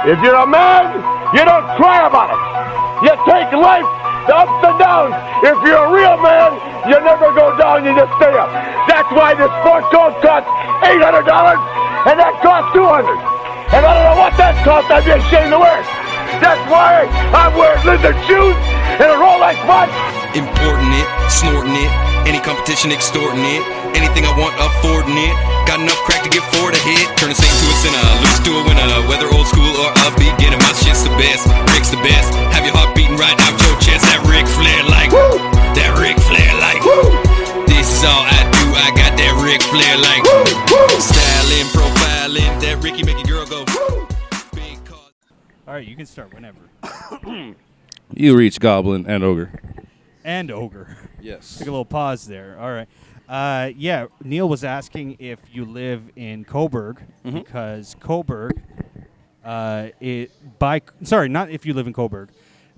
If you're a man, you don't cry about it. You take life, the ups and downs. If you're a real man, you never go down, you just stay up. That's why this sport coat costs $800 and that costs $200. And I don't know what that costs, I'd be ashamed to wear it. That's why I'm wearing lizard shoes and a Rolex watch. Importing it, snorting it, any competition extorting it, anything I want affording it, got enough crack to get four to hit, turn a saint to a sinner, lose to a winner, whether old school or upbeat, getting my shit's the best, Rick's the best, have your heart beating right out your chest, that Ric Flair like, woo! That Ric Flair like, woo! This is all I do, I got that Ric Flair like, woo! Woo! Styling, profiling, that Ricky make a girl go, woo! Big cause. Alright, you can start whenever. You reach Goblin and Ogre. And Ogre. Yes. Took a little pause there. All right. Yeah, Neal was asking if you live in Coburg, because Coburg, not if you live in Coburg.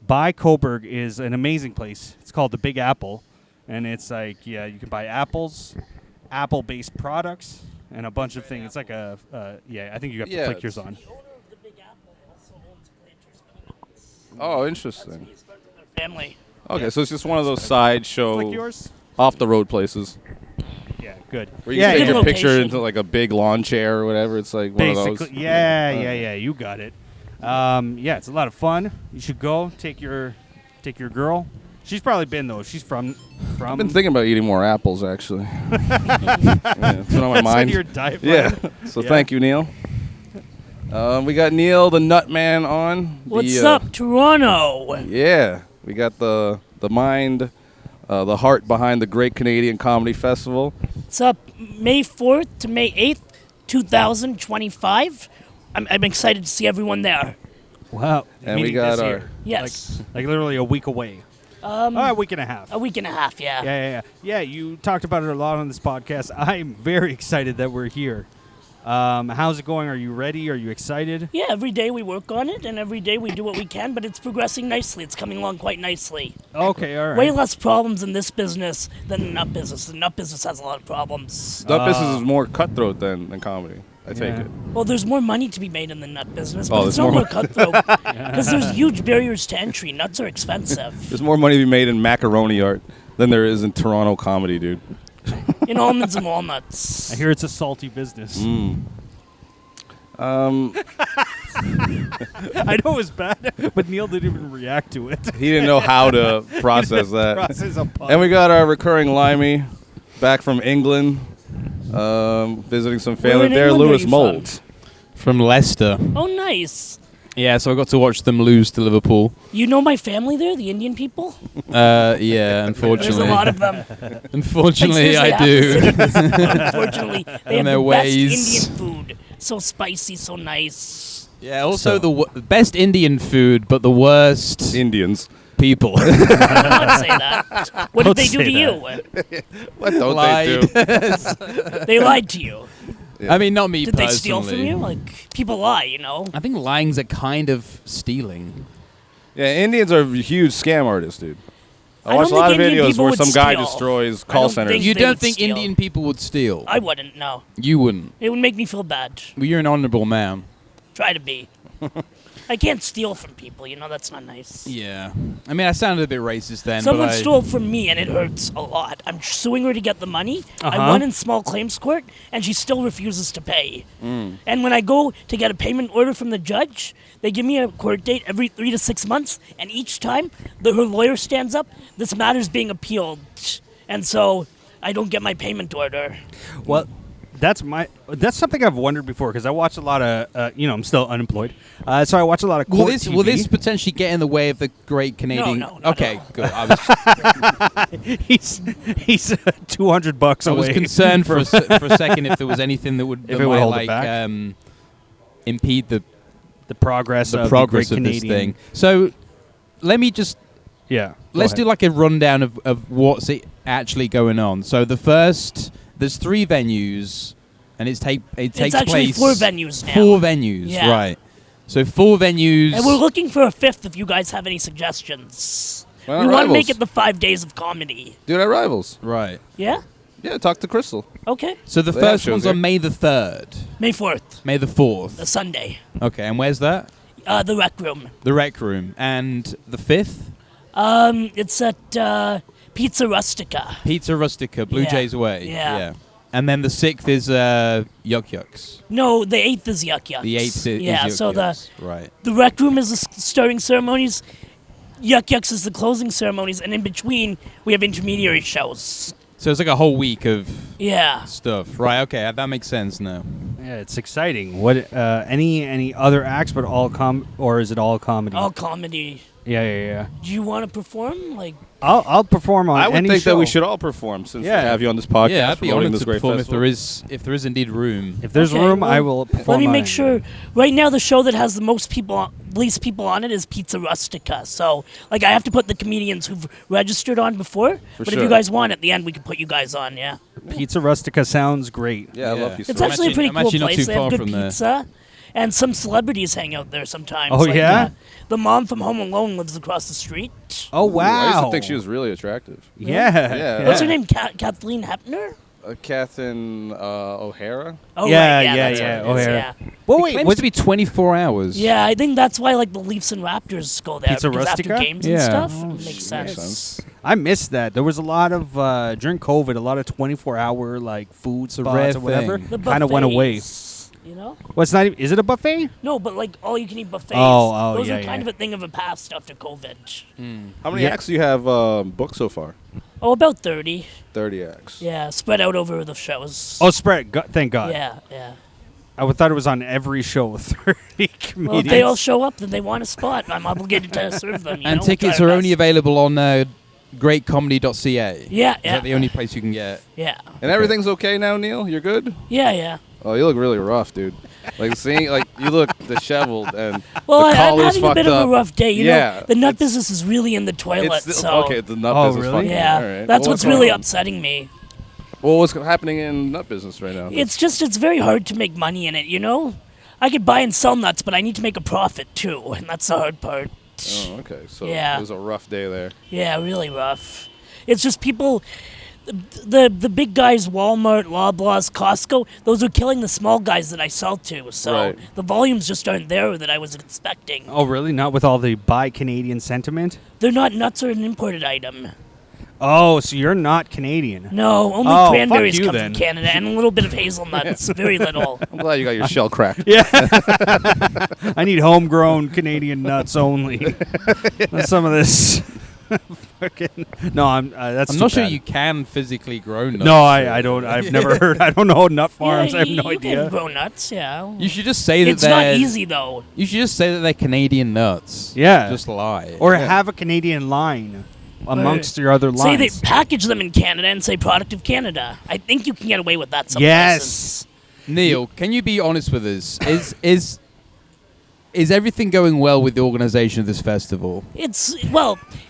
By Coburg is an amazing place. It's called the Big Apple, and it's like, yeah, you can buy apples, apple-based products, and a bunch of things. It's like I think you have to click yours on. The owner of the Big Apple also owns Planters Peanuts. Oh, interesting. He's friends with our family. Okay, so it's just one of those sideshow, Click yours? off-the-road places Yeah, good. where you can take Good your picture location. into like a big lawn chair or whatever. It's like one of those. Basically, yeah, you got it. Yeah, it's a lot of fun. You should go take your girl. She's probably been though. She's from. I've been thinking about eating more apples, actually. It's been on my That's mind. on your diet Yeah. plan? So Yeah. thank you, Neal. We got Neal, the Nutman, on. What's up, Toronto? Yeah, we got the mind, the heart behind the Great Canadian Comedy Festival. It's up May 4th to May 8th, 2025. I'm excited to see everyone there. Wow. And we Meaning got this our- year. Yes. Like literally a week away. A week and a half. A week and a half, yeah. Yeah, you talked about it a lot on this podcast. I'm very excited that we're here. How's it going? Are you ready? Are you excited? Yeah, every day we work on it, and every day we do what we can, but it's progressing nicely. It's coming along quite nicely. Okay, all right. Way less problems in this business than the nut business. The nut business has a lot of problems. Nut business is more cutthroat than comedy. I take it. Well, there's more money to be made in the nut business, Oh, but it's there's not more more cutthroat because there's huge barriers to entry. Nuts are expensive. There's more money to be made in macaroni art than there is in Toronto comedy, dude. In almonds and walnuts. I hear it's a salty business. Mm. I know it was bad, but Neal didn't even react to it. He didn't know how to process that. Process a pun. And we got our recurring limey back from England, visiting some family in there, England are Lewis you Moulds. From Leicester. Oh, nice. Yeah, so I got to watch them lose to Liverpool. You know my family there, the Indian people? Yeah, There's unfortunately. a lot of them. Unfortunately, Like, I seriously, do. half the city is- Unfortunately, they have their the ways. best Indian food. So spicy, so nice. Yeah, also the best Indian food, but the worst Indians. people. Do not say that. What Don't did they do say to you? What don't Lied. they do? They lied to you. I mean, not me Did personally. they steal from you? Like, people lie, you know? I think lying's a kind of stealing. Yeah, Indians are huge scam artists, dude. I I watched a don't lot of think Indian videos people where would some guy steal. destroys I call don't centers. think You they don't would think steal. Indian people would steal? I wouldn't, no. You wouldn't. It would make me feel bad. Well, you're an honourable man. Try to be. I can't steal from people, you know, that's not nice. Yeah. I mean, I sounded a bit racist then, Someone but stole from me and it hurts a lot. I'm suing her to get the money. I Uh-huh. won in small claims court and she still refuses to pay. And when I go to get a payment order from the judge, they give me a court date every 3 to 6 months, and each time her lawyer stands up, this matter's being appealed. And so I don't get my payment order. Well, that's something I've wondered before, because I watch a lot of, I'm still unemployed, so I watch a lot of court TV. Will this potentially get in the way of the Great Canadian? No, not okay, at all. good. I was he's $200 away. I was concerned for a second if there was anything that would If it would might, hold it like back. impede the progress of progress the of Great this Canadian. thing. So let me just let's do like a rundown of what's actually going on. So there's 3 venues, and it takes It's actually place 4 venues now. 4 venues, Yeah. right? So 4 venues. And we're looking for a 5th if you guys have any suggestions. Why We not want to make Rivals? it the 5 days of comedy. Dude, at Rivals. Right. Yeah? Yeah, talk to Crystal. Okay. So the They have first shows one's there. on May the 3rd, May 4th, May the a 4th. Sunday. Okay, and where's that? The Rec Room. The Rec Room. And the 5th? It's at Pizza Rustica. Pizza Rustica, Blue Yeah. Jays Way. Yeah. And then the 6th is Yuck Yucks. No, the 8th is Yuck Yucks. The 8th is yeah. Yuck So Yucks. Right. the Rec Room is the starting ceremonies. Yuck Yucks is the closing ceremonies, and in between we have intermediary shows. So it's like a whole week of Yeah. stuff. Right, okay, that makes sense now. Yeah, it's exciting. What any other acts, but or is it all comedy? All comedy. Yeah. Do you want to perform? Like, I'll perform on I would any think show. that we should all perform since Yeah. we have you on this podcast. Yeah, I'd be promoting honored this to great perform festival. if there is indeed room. If there's okay, room, well, I will perform. let me on make it. sure. Right now, the show that has the most people, least people on it is Pizza Rustica. So, like, I have to put the comedians who've registered on before. But if sure. you guys want, at the end, we can put you guys on. Yeah. Pizza Rustica sounds great. Yeah, I love Yeah. you. It's so actually a pretty I'm cool actually not place. too They have far good from there. pizza, and some celebrities hang out there sometimes. Oh, yeah? The mom from Home Alone lives across the street. Oh wow! I used to think she was really attractive. Yeah. Yeah. What's her name? Kathleen Hepner? Catherine O'Hara. Oh, Yeah, right. yeah, That's yeah, what it is, O'Hara. yeah. Well, It wait. claims What's to be 24 hours. Yeah, I think that's why like the Leafs and Raptors go there Pizza because Rustica? after games Yeah. and stuff. Oh, It makes sense. I missed that. There was a lot of during COVID, a lot of 24-hour like food a spots rare or whatever. thing. The Kind of went away. buffets, You know? Well, it's not. Is it a buffet? No, but like all you can eat buffets. Oh, Those yeah, are kind yeah. of a thing of the past after COVID. How many Yeah. acts do you have booked so far? Oh, about 30. 30 acts. Yeah, spread out over the shows. Oh, spread. Thank God. Yeah. I thought it was on every show with 30 comedians. Well, if they all show up, then they want a spot. I'm obligated to serve them. You And know? tickets Try are our only best. available on greatcomedy.ca. Yeah, Is yeah. that the only place you can get? Yeah. And everything's okay now, Neal? You're good? Yeah. Oh, you look really rough, dude. Like seeing, like you look disheveled and Well, the I'm collar's having a fucked bit up. of a rough day. You Yeah, know, the nut it's- business is really in the toilet. It's so okay. The nut Oh, business. really? fucking- yeah, all right. that's Well, what's really going on? upsetting me. Well, what's happening in nut business right now? It's very hard to make money in it. You know, I could buy and sell nuts, but I need to make a profit too, and that's the hard part. Oh, okay. So Yeah. it was a rough day there. Yeah, really rough. It's just people. The big guys, Walmart, Loblaws, Costco, those are killing the small guys that I sell to. So Right. the volumes just aren't there that I was expecting. Oh, really? Not with all the buy Canadian sentiment? They're not nuts or an imported item. Oh, so you're not Canadian? No, only Oh, fuck cranberries you come then. from Canada and a little bit of hazelnuts. Very little. I'm glad you got your shell cracked. I need homegrown Canadian nuts only. Some of this. Fucking. No, that's. I'm too not sure bad. you can physically grow nuts. No, I don't. I've never heard. I don't know nut farms. Yeah, I have no you can idea. grow nuts, yeah. You should just say that It's not they're easy though. You should just say that they're Canadian nuts. Yeah. Just lie. Or have a Canadian line amongst your other Say they lines. package them in Canada and say product of Canada. I think you can get away with that some Yes. Neal, can you be honest with us? Is everything going well with the organization of this festival? places.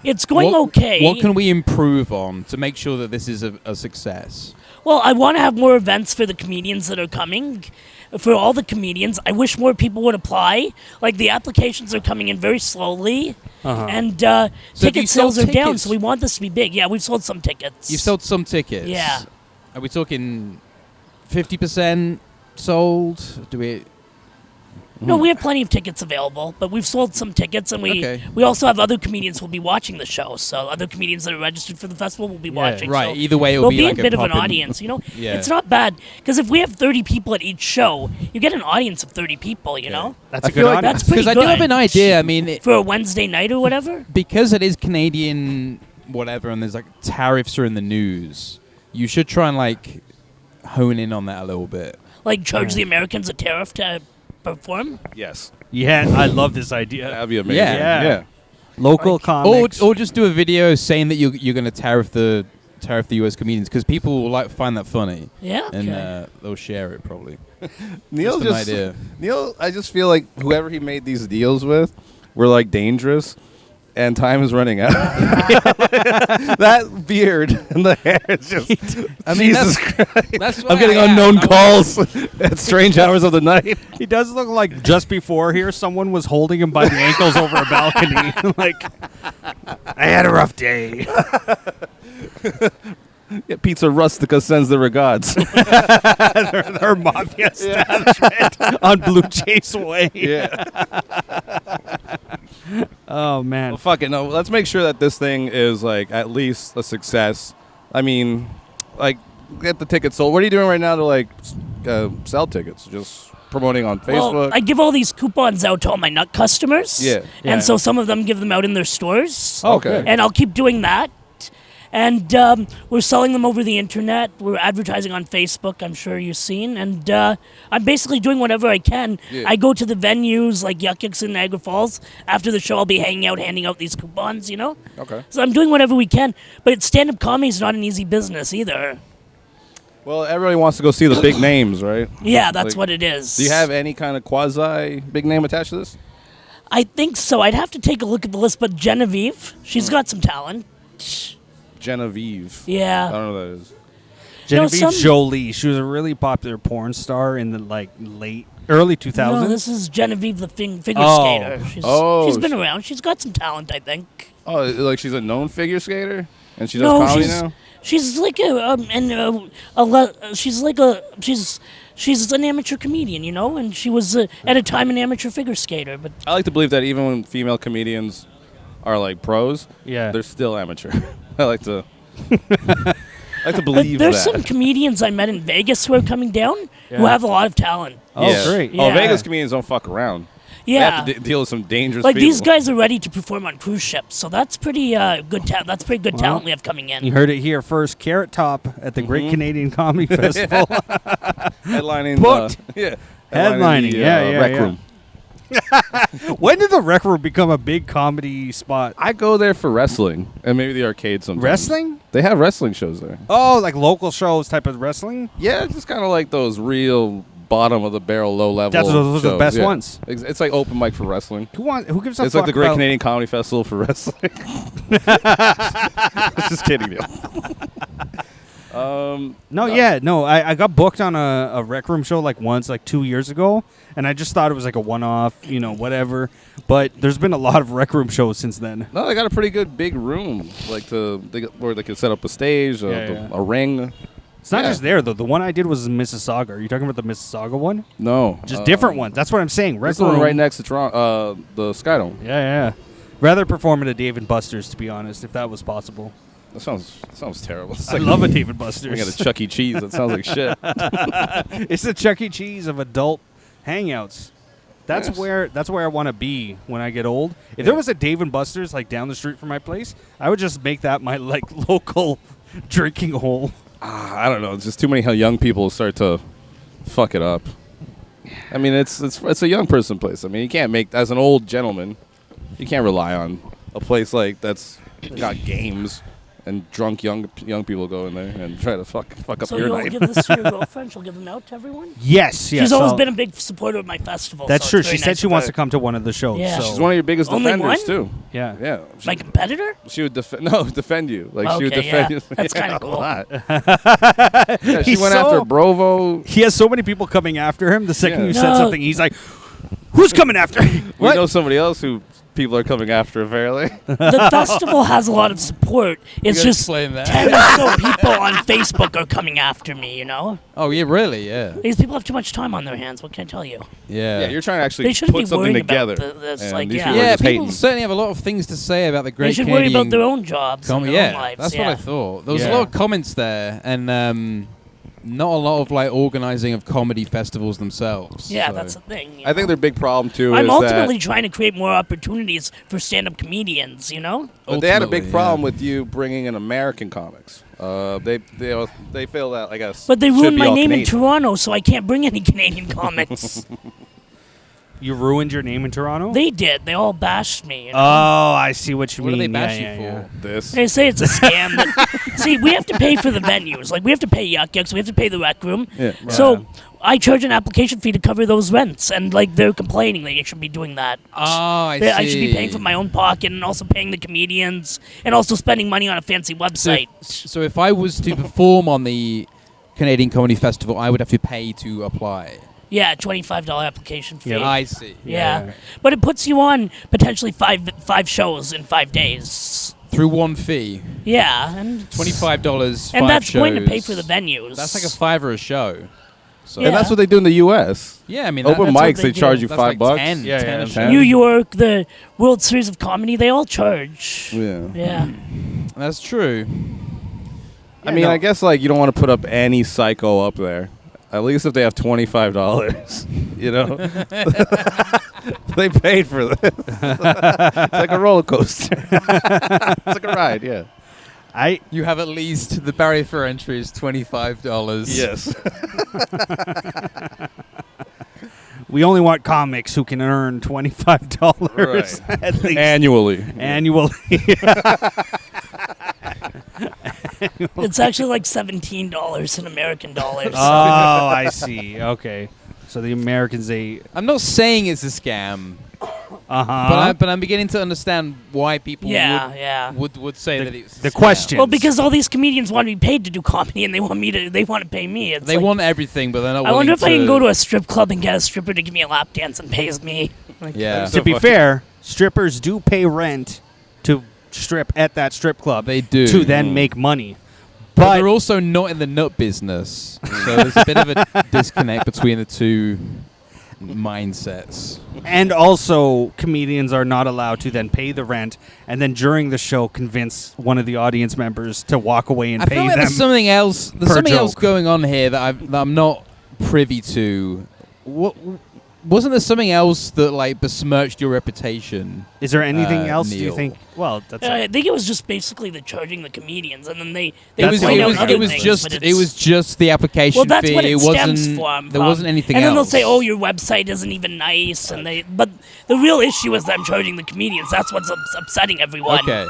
It's going okay. What can we improve on to make sure that this is a success? Well, I want to have more events for the comedians that are coming. For all the comedians, I wish more people would apply. Like the applications are coming in very slowly, and So have you ticket sales sold are down. tickets? So we want this to be big. Yeah, we've sold some tickets. You've sold some tickets. Yeah. Are we talking 50% sold? Do we? No, we have plenty of tickets available, but we've sold some tickets, and Okay. we also have other comedians who will be watching the show. So other comedians that are registered for the festival will be watching. Right. So Either way, it'll there'll be be like a bit of an pop-in. audience. You know, Yeah. it's not bad because if we have 30 people at each show, you get an audience of 30 people. You know, That's I a feel good like audience. that's pretty because I do have good. an idea. I mean, for a Wednesday night or whatever. because it is Canadian, whatever, and there's like tariffs are in the news. You should try and like hone in on that a little bit. Like charge the Americans a tariff to perform. Yes. Yeah, I love this idea. That'd be amazing. Yeah. Yeah. Local Or comics. or just do a video saying that you're going to tariff the US comedians because people will like find that funny Yeah. and Okay. they'll share it probably. Neal Just an idea. Neal, I just feel like whoever he made these deals with were like dangerous, and time is running out. That beard and the hair is just. I mean, Jesus Christ! That's I'm getting unknown calls at strange hours of the night. He does look like just before here, someone was holding him by the ankles over a balcony. Like, I had a rough day. Yeah, Pizza Rustica sends the regards. Their mafia establishment on Blue Jays Way. Yeah. Oh man. Well, fuck it. No, let's make sure that this thing is like at least a success. I mean, like get the tickets sold. What are you doing right now to like sell tickets? Just promoting on Facebook? Well, I give all these coupons out to all my nut customers. Yeah. And so some of them give them out in their stores. Oh, okay. And I'll keep doing that. And we're selling them over the internet. We're advertising on Facebook, I'm sure you've seen. And I'm basically doing whatever I can. Yeah. I go to the venues like Yuck Yucks in Niagara Falls. After the show, I'll be hanging out, handing out these coupons, you know? Okay. So I'm doing whatever we can. But stand-up comedy is not an easy business either. Well, everybody wants to go see the big names, right? Yeah, that's Like, what it is. Do you have any kind of quasi big name attached to this? I think so. I'd have to take a look at the list, but Genevieve, she's got some talent. Genevieve. Yeah. I don't know who that is. Genevieve some- Jolie. She was a really popular porn star in the early 2000s. No, this is Genevieve the figure Oh. skater. She's been Oh, around. She's got some talent, I think. Oh, like she's a known figure skater, and she does No, comedy she's now. she's like she's an amateur comedian, you know, and she was at a time an amateur figure skater. But I like to believe that even when female comedians are like pros, Yeah. they're still amateur. I like to believe there's that. some comedians I met in Vegas who are coming down who Yeah. have a lot of talent. Oh, Yeah. great. Oh, Yeah. Vegas comedians don't fuck around. They Yeah. have to deal with some dangerous Like people. these guys are ready to perform on cruise ships, so that's pretty good. That's pretty good talent we have coming in. You heard it here first. Carrot Top at the Great Canadian Comedy Festival. Headlining. Booked. Yeah. Headlining, the, yeah, Rec yeah. Room. When did the Rec Room become a big comedy spot? I go there for wrestling and maybe the arcade sometimes. Wrestling? They have wrestling shows there. Oh, like local shows type of wrestling? Yeah, just kind of like those real bottom of the barrel, low level. Those are the shows, best yeah. ones. It's like open mic for wrestling. Who gives a It's fuck like the Great about- Canadian Comedy Festival for wrestling. Just kidding, Neal. I got booked on a Rec Room show like once, like 2 years ago, and I just thought it was like a one-off, whatever. But there's been a lot of Rec Room shows since then. No, they got a pretty good big room, like where they could set up a stage, a ring. It's not Yeah. just there though. The one I did was in Mississauga. Are you talking about the Mississauga one? No, Just different ones. That's what I'm saying. Rec This one Room. right next to Toronto, the Skydome. Yeah. Rather perform at a Dave and Buster's, to be honest, if that was possible. That sounds terrible. It's I like love a Dave and we Buster's. got a Chuck E. Cheese. That sounds like shit. It's the Chuck E. Cheese of adult hangouts. That's Yes. where I want to be when I get old. If there was a Dave and Buster's like down the street from my place, I would just make that my like local drinking hole. I don't know. It's just too many young people start to fuck it up. I mean, it's a young person place. I mean, you can't make as an old gentleman, you can't rely on a place like that's got games and drunk young people go in there and try to fuck up So your you'll night. give this to your girlfriend? She'll give them out to everyone? Yes. She's always been a big supporter of my festival. That's so true. it's She very said nice she of wants her. to come to one of the shows. Yeah. So. She's one of your biggest Only defenders one? too. Yeah. Yeah. My competitor? She would defend you. Like she would Okay, defend yeah. you. That's kinda a cool. lot. Yeah, she He's went so- after Brovo. He has so many people coming after him. The second Yeah. you said No. something, he's like, "Who's coming after me?" We What? know somebody else who people are coming after apparently. The festival has a lot of support. It's gotta just explain that. 10 or so people on Facebook are coming after me, you know? Oh, yeah, really? Yeah. These people have too much time on their hands. What can I tell you? Yeah, you're trying to They actually shouldn't be put something worrying about together. this, and like, these yeah. people are Yeah, just people hating. certainly have a lot of things to say about the Great They should Canadian worry about their own jobs and their yeah, own lives. that's yeah. what I thought. There was a Yeah. lot of comments there, and not a lot of like organizing of comedy festivals themselves. Yeah, so. that's the thing. you I think know? their big problem too I'm is ultimately that trying to create more opportunities for stand-up comedians, you know? but they had a big Ultimately, problem yeah. with you bringing in American comics. They feel that I guess. But they should ruined be my all name in Canadian. Toronto, so I can't bring any Canadian comics. You ruined your name in Toronto. They did. They all bashed me. You know? Oh, I see what you What do mean. they bash Yeah, you yeah, for? This. They say it's a scam. But, see, we have to pay for the venues. Like, we have to pay Yuck Yucks. We have to pay the Rec Room. Yeah. So I charge an application fee to cover those rents. And, like, they're complaining they should be doing that. Oh, I see. I should be paying from my own pocket and also paying the comedians and also spending money on a fancy website. So if I was to perform on the Canadian Comedy Festival, I would have to pay to apply. Yeah, $25 application fee. Yeah. I see. Yeah. But it puts you on potentially five shows in 5 days. Through one fee, Yeah. And $25. and 5 that's going to pay shows. for the venues. That's like a $5 a show. So Yeah. And that's what they do in the U.S. yeah, I mean, Open that's what mics, they do. charge you That's $5. like 10, Yeah, 10 yeah, a I'm show. sure. New York, the World Series of Comedy, they all charge. Yeah. Yeah. That's true. I mean, I guess like you don't want to put up any psycho up there. At least if they have $25, you know, they paid for this. It's like a roller coaster. It's like a ride, yeah. You have at least the barrier for entry is $25. Yes. We only want comics who can earn $25 Right. at least Annually. It's actually like $17 in American dollars. Oh, I see. Okay. So the Americans, I'm not saying it's a scam, but I'm beginning to understand why people would say that it's a the scam. question. Well, because all these comedians want to be paid to do comedy, and they want to pay me. It's They like, want everything, but they're not. I wonder willing if I can go to a strip club and get a stripper to give me a lap dance and pays me. Yeah, to be fair, strippers do pay rent to strip at that strip club. They do. To then make money. but But they're also not in the nut business, so there's a bit of a disconnect between the two mindsets. and also comedians are not allowed to then pay the rent and then during the show convince one of the audience members to walk away and I pay feel like them. there's something else. There's per something else joke. going on here that I'm not privy to. Wasn't there something else that like besmirched your reputation? Is there anything else do you Neal? think? Well, that's I think it was just basically the charging the comedians, and then they That's point out other it was things, just but it was just the application well, that's fee. what it wasn't stems from. there wasn't anything and else. then they'll say, "Oh, your website isn't even nice," but the real issue is them charging the comedians. That's what's upsetting everyone. Okay.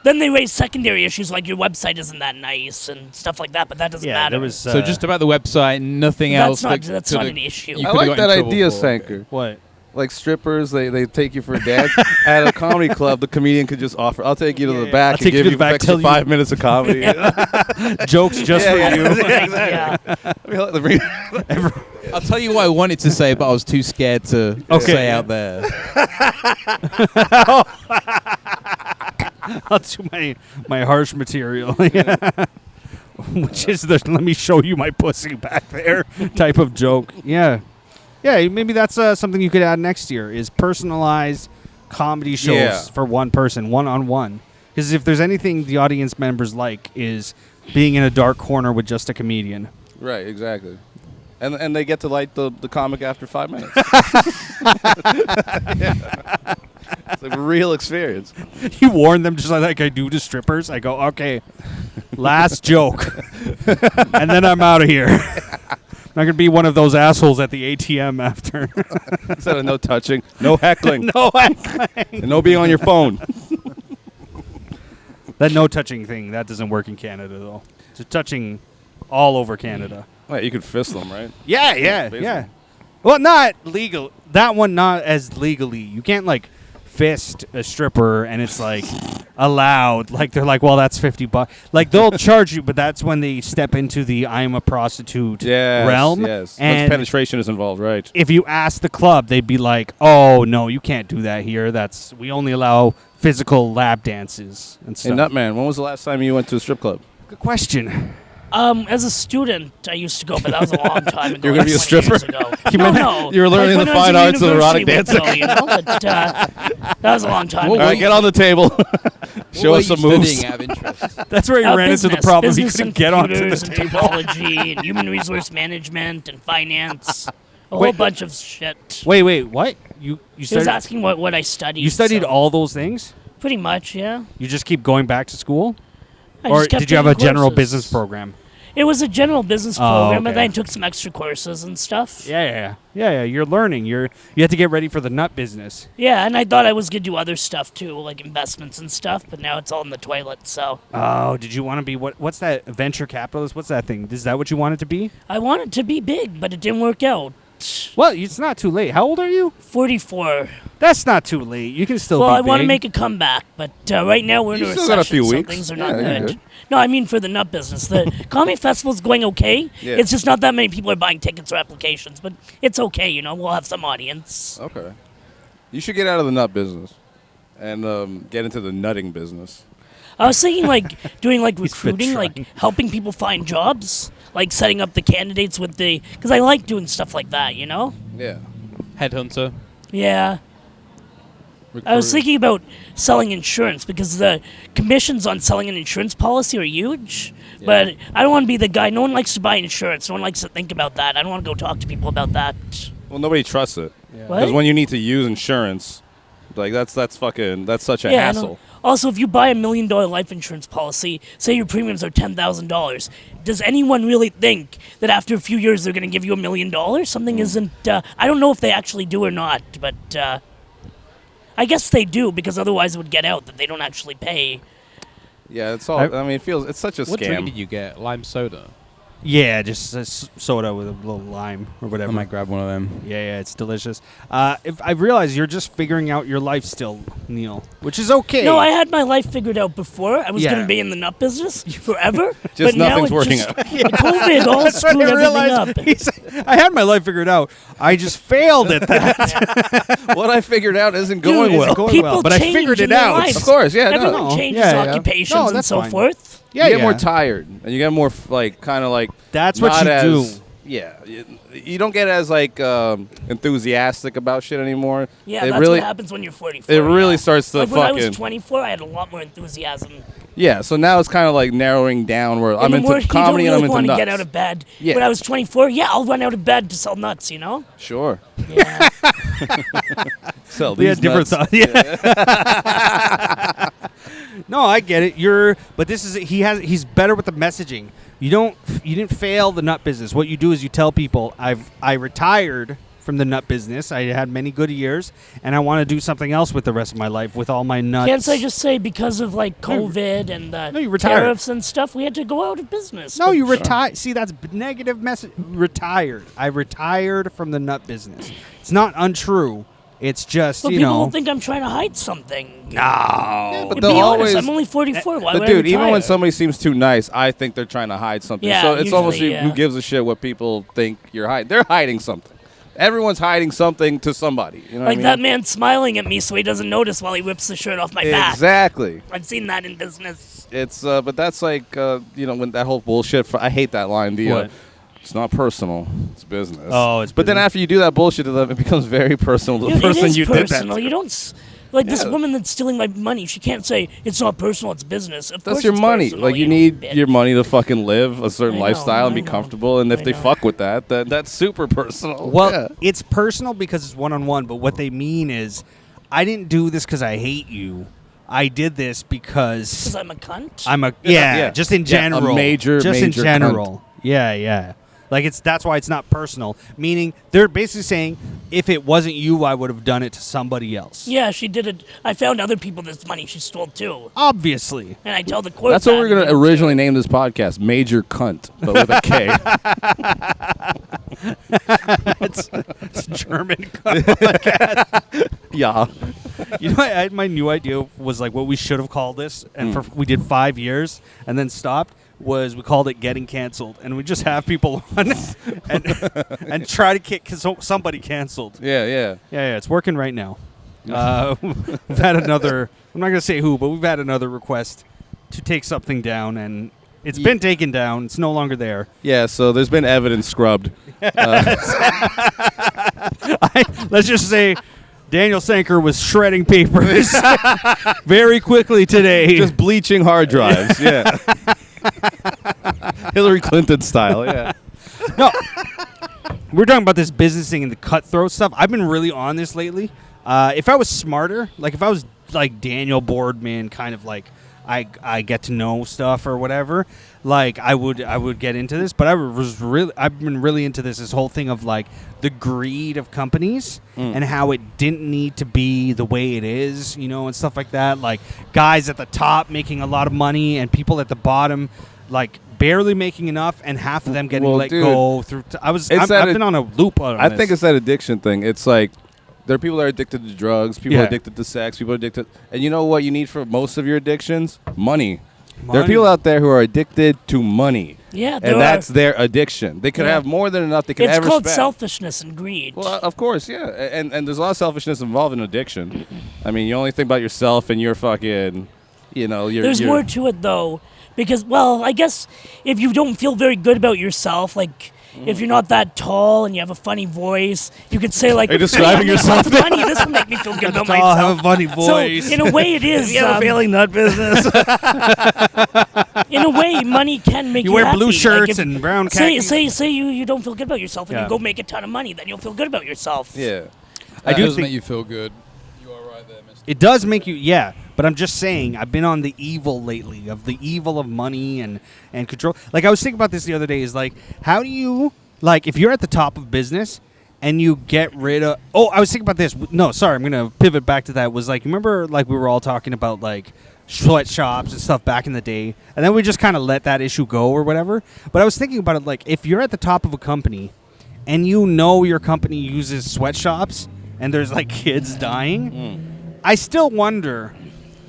Then they raise secondary issues like your website isn't that nice and stuff like that, but that doesn't yeah, matter. there was So just about the website, nothing else. That's not an issue. you I could've like got that in trouble idea, for. Sanker. what? Like strippers, they take you for a dance. At a comedy club, the comedian could just offer, I'll take you to the back I'll and take you give to you the back, extra tell you- 5 minutes of comedy. Jokes just for you. Yeah. I'll tell you what I wanted to say, but I was too scared to say out there. I'll do my harsh material. Which is the let me show you my pussy back there type of joke. Yeah. Yeah, maybe that's something you could add next year is personalized comedy shows for one person, one-on-one. Because if there's anything the audience members like is being in a dark corner with just a comedian. Right, exactly. And they get to light the comic after 5 minutes. It's a real experience. You warn them just like I do to strippers. I go, okay, last joke. And then I'm out of here. I'm not going to be one of those assholes at the ATM after. Instead of no touching, no heckling, No heckling. and no being on your phone. That no touching thing, that doesn't work in Canada, though. It's touching all over Canada. Right, you could fist them, right? Yeah. Basically. Well, not legal. That one not as legally. You can't, like, fist a stripper and it's, like, allowed. Like, they're like, well, that's $50. Like, they'll charge you, but that's when they step into the I'm a prostitute realm. Yes, And once penetration is involved, right? if you ask the club, they'd be like, "Oh no, you can't do that here. We only allow physical lap dances and Hey, stuff." Nutman, when was the last time you went to a strip club? Good question. As a student, I used to go, but that was a long time ago. You're gonna be a like 20 years stripper? ago. No. you were learning Like the when I was fine in arts of erotic university dancing. with Bill, but, that was a long time Well, ago. All right, get on the table. Show What us were some you moves. studying out of interest? That's where you ran into the Business. problem. You Business couldn't and get onto the computers and table. technology and human resource management and finance. A whole Wait. bunch of shit. Wait, what? You He was studied? asking what I studied. You studied so- all those things? Pretty much, yeah. You just keep going back to school, I or just kept did you have a taking general courses. business program? It was a general business Oh, program, okay. and then I took some extra courses and stuff. Yeah. You're learning. You have to get ready for the nut business. Yeah, and I thought I was gonna do other stuff too, like investments and stuff, but now it's all in the toilet. So Oh, did you want to be what's that venture capitalist? What's that thing? Is that what you wanted to be? I wanted to be big, but it didn't work out. Well, it's not too late. How old are you? 44. That's not too late. You can still Well, be I want to big. make a comeback, but right now we're in You a still recession, got a few so weeks. things are Yeah, not you're good. good. No, I mean for the nut business. The comedy festival's going okay. Yeah. It's just not that many people are buying tickets or applications, but it's okay. We'll have some audience. Okay. You should get out of the nut business and get into the nutting business. I was thinking like doing like He's been recruiting, like trying. helping people find jobs, like setting up the candidates with the, because I like doing stuff like that, you know? Yeah. Headhunter. Yeah. I was thinking about selling insurance because the commissions on selling an insurance policy are huge. Yeah. But I don't want to be the guy. No one likes to buy insurance. No one likes to think about that. I don't want to go talk to people about that. Well, nobody trusts it. What? Because when you need to use insurance, like that's such a Yeah, I know. hassle. Also, if you buy $1 million life insurance policy, say your premiums are $10,000, does anyone really think that after a few years they're going to give you $1 million? Something isn't. I don't know if they actually do or not, but I guess they do because otherwise it would get out that they don't actually pay. Yeah, it's all. I mean, it's such a What drink scam. did you get? Lime soda. Yeah, just soda with a little lime or whatever. I might grab one of them. Yeah, it's delicious. If I realize you're just figuring out your life still, Neal, which is okay. No, I had my life figured out before. I was Yeah. going to be in the nut business forever. Just but now nothing's it working just, out. COVID all That's what screwed I everything realized. up. I had my life figured out. I just failed at that. What I figured out isn't Dude, going well. going people well, but I change figured in it their out. lives. Of course, yeah, no. Everyone No. changes Yeah, yeah. occupations No, and that's so fine. forth. Yeah, you get more tired, and you get more kind of like. That's what not you as, do. Yeah, you don't get as like enthusiastic about shit anymore. Yeah, it that's really, what happens when you're 44. It really yeah. starts to like when I was fucking. 24, I had a lot more enthusiasm. Yeah, so now it's kind of like narrowing down where I'm And the more into comedy you and don't I'm really into want nuts. to get out of bed. Yeah. When I was 24, yeah, I'll run out of bed to sell nuts, you know? Sure. Yeah. So We had these different nuts. thoughts. Yeah. No, I get it. But this is he's better with the messaging. You didn't fail the nut business. What you do is you tell people I retired from the nut business. I had many good years, and I want to do something else with the rest of my life with all my nuts. Can't I just say because of like COVID and the No, you retired. tariffs and stuff, we had to go out of business? No, But you retired. See, that's negative message. Retired. I retired from the nut business. It's not untrue. It's just, But you people know. will think I'm trying to hide something. No. But To they'll be always. honest, I'm only 44. Why But would dude, I even when retire? somebody seems too nice, I think they're trying to hide something. Yeah, so it's almost usually, who yeah. gives a shit what people think you're hiding. They're hiding something. Everyone's hiding something to somebody. You know Like what I that mean? man smiling at me so he doesn't notice while he whips the shirt off my back. Exactly. I've seen that in business. It's but that's like when that whole bullshit. I hate that line. What? It's not personal. It's business. Oh, it's But then business. after you do that bullshit to them, it becomes very personal to the Dude, person it is you personal. did that to. You don't like this Yeah. woman that's stealing my money. She can't say it's not personal. It's business. Of That's course your it's money. personal, Like you know, need bitch. your money to fucking live a certain I know, lifestyle and I be know. comfortable. And if I they know. fuck with that, then that's super personal. Well, yeah. it's personal because it's one-on-one, but what they mean is I didn't do this because I hate you. I did this Because because I'm a cunt. I'm a Yeah. just in Yeah, a general. major just in cunt. general. Yeah. Like that's why it's not personal. Meaning they're basically saying if it wasn't you, I would have done it to somebody else. Yeah, she did it. I found other people this money she stole too, Obviously. and I tell the court. That's what that, we're going and to they- originally name this podcast, Major Cunt, but with a K. it's German. Yeah. You know, my new idea was like what we should have called this, and we did 5 years and then stopped. Was we called it Getting Canceled, and we just have people on and try to get somebody canceled. Yeah. Yeah, it's working right now. We've had another. I'm not gonna say who, but we've had another request to take something down, and it's been taken down. It's no longer there. Yeah, so there's been evidence scrubbed. Let's just say Daniel Sanker was shredding papers very quickly today. Just bleaching hard drives. Yeah. Hillary Clinton style. Yeah. No, we're talking about this business thing and the cutthroat stuff. I've been really on this lately. If I was smarter, like if I was like Daniel Boardman, kind of like I get to know stuff or whatever, like I would get into this. But I've been really into this whole thing of like the greed of companies and how it didn't need to be the way it is, and stuff like that. Like guys at the top making a lot of money and people at the bottom like barely making enough, and half of them getting let dude, go through. I've that been on a loop on I this. think it's that addiction thing. It's like there are people that are addicted to drugs, people Yeah. are addicted to sex, people are addicted. And you know what you need for most of your addictions? Money. There are Money. people out there who are addicted to money. Yeah, there And that's are. their addiction. They could Yeah. have more than enough they could It's ever called spend. selfishness and greed. Well, of course, yeah. And there's a lot of selfishness involved in addiction. I mean, you only think about yourself and your fucking, you know, There's more to it though, because I guess if you don't feel very good about yourself, like if you're not that tall and you have a funny voice, you could say like, Are you describing yourself? Money. This will make me feel good about I myself. have a funny voice. So in a way, it is. You have a failing nut business. In a way, money can make you wear happy. blue shirts if, and brown say khakis. say you don't feel good about yourself and Yeah. you go make a ton of money, then you'll feel good about yourself. Yeah. That do does think- make you feel good. You are right there, Mr. It does make you, yeah. But I'm just saying, I've been on the evil lately of the evil of money and control. Like I was thinking about this the other day. Is like, how do you if you're at the top of business and you get rid of? Oh, I was thinking about this. No, sorry, I'm gonna pivot back to that. Was like, remember, like we were all talking about like sweatshops and stuff back in the day, and then we just kind of let that issue go or whatever. But I was thinking about it, like if you're at the top of a company and you know your company uses sweatshops and there's like kids dying, I still wonder.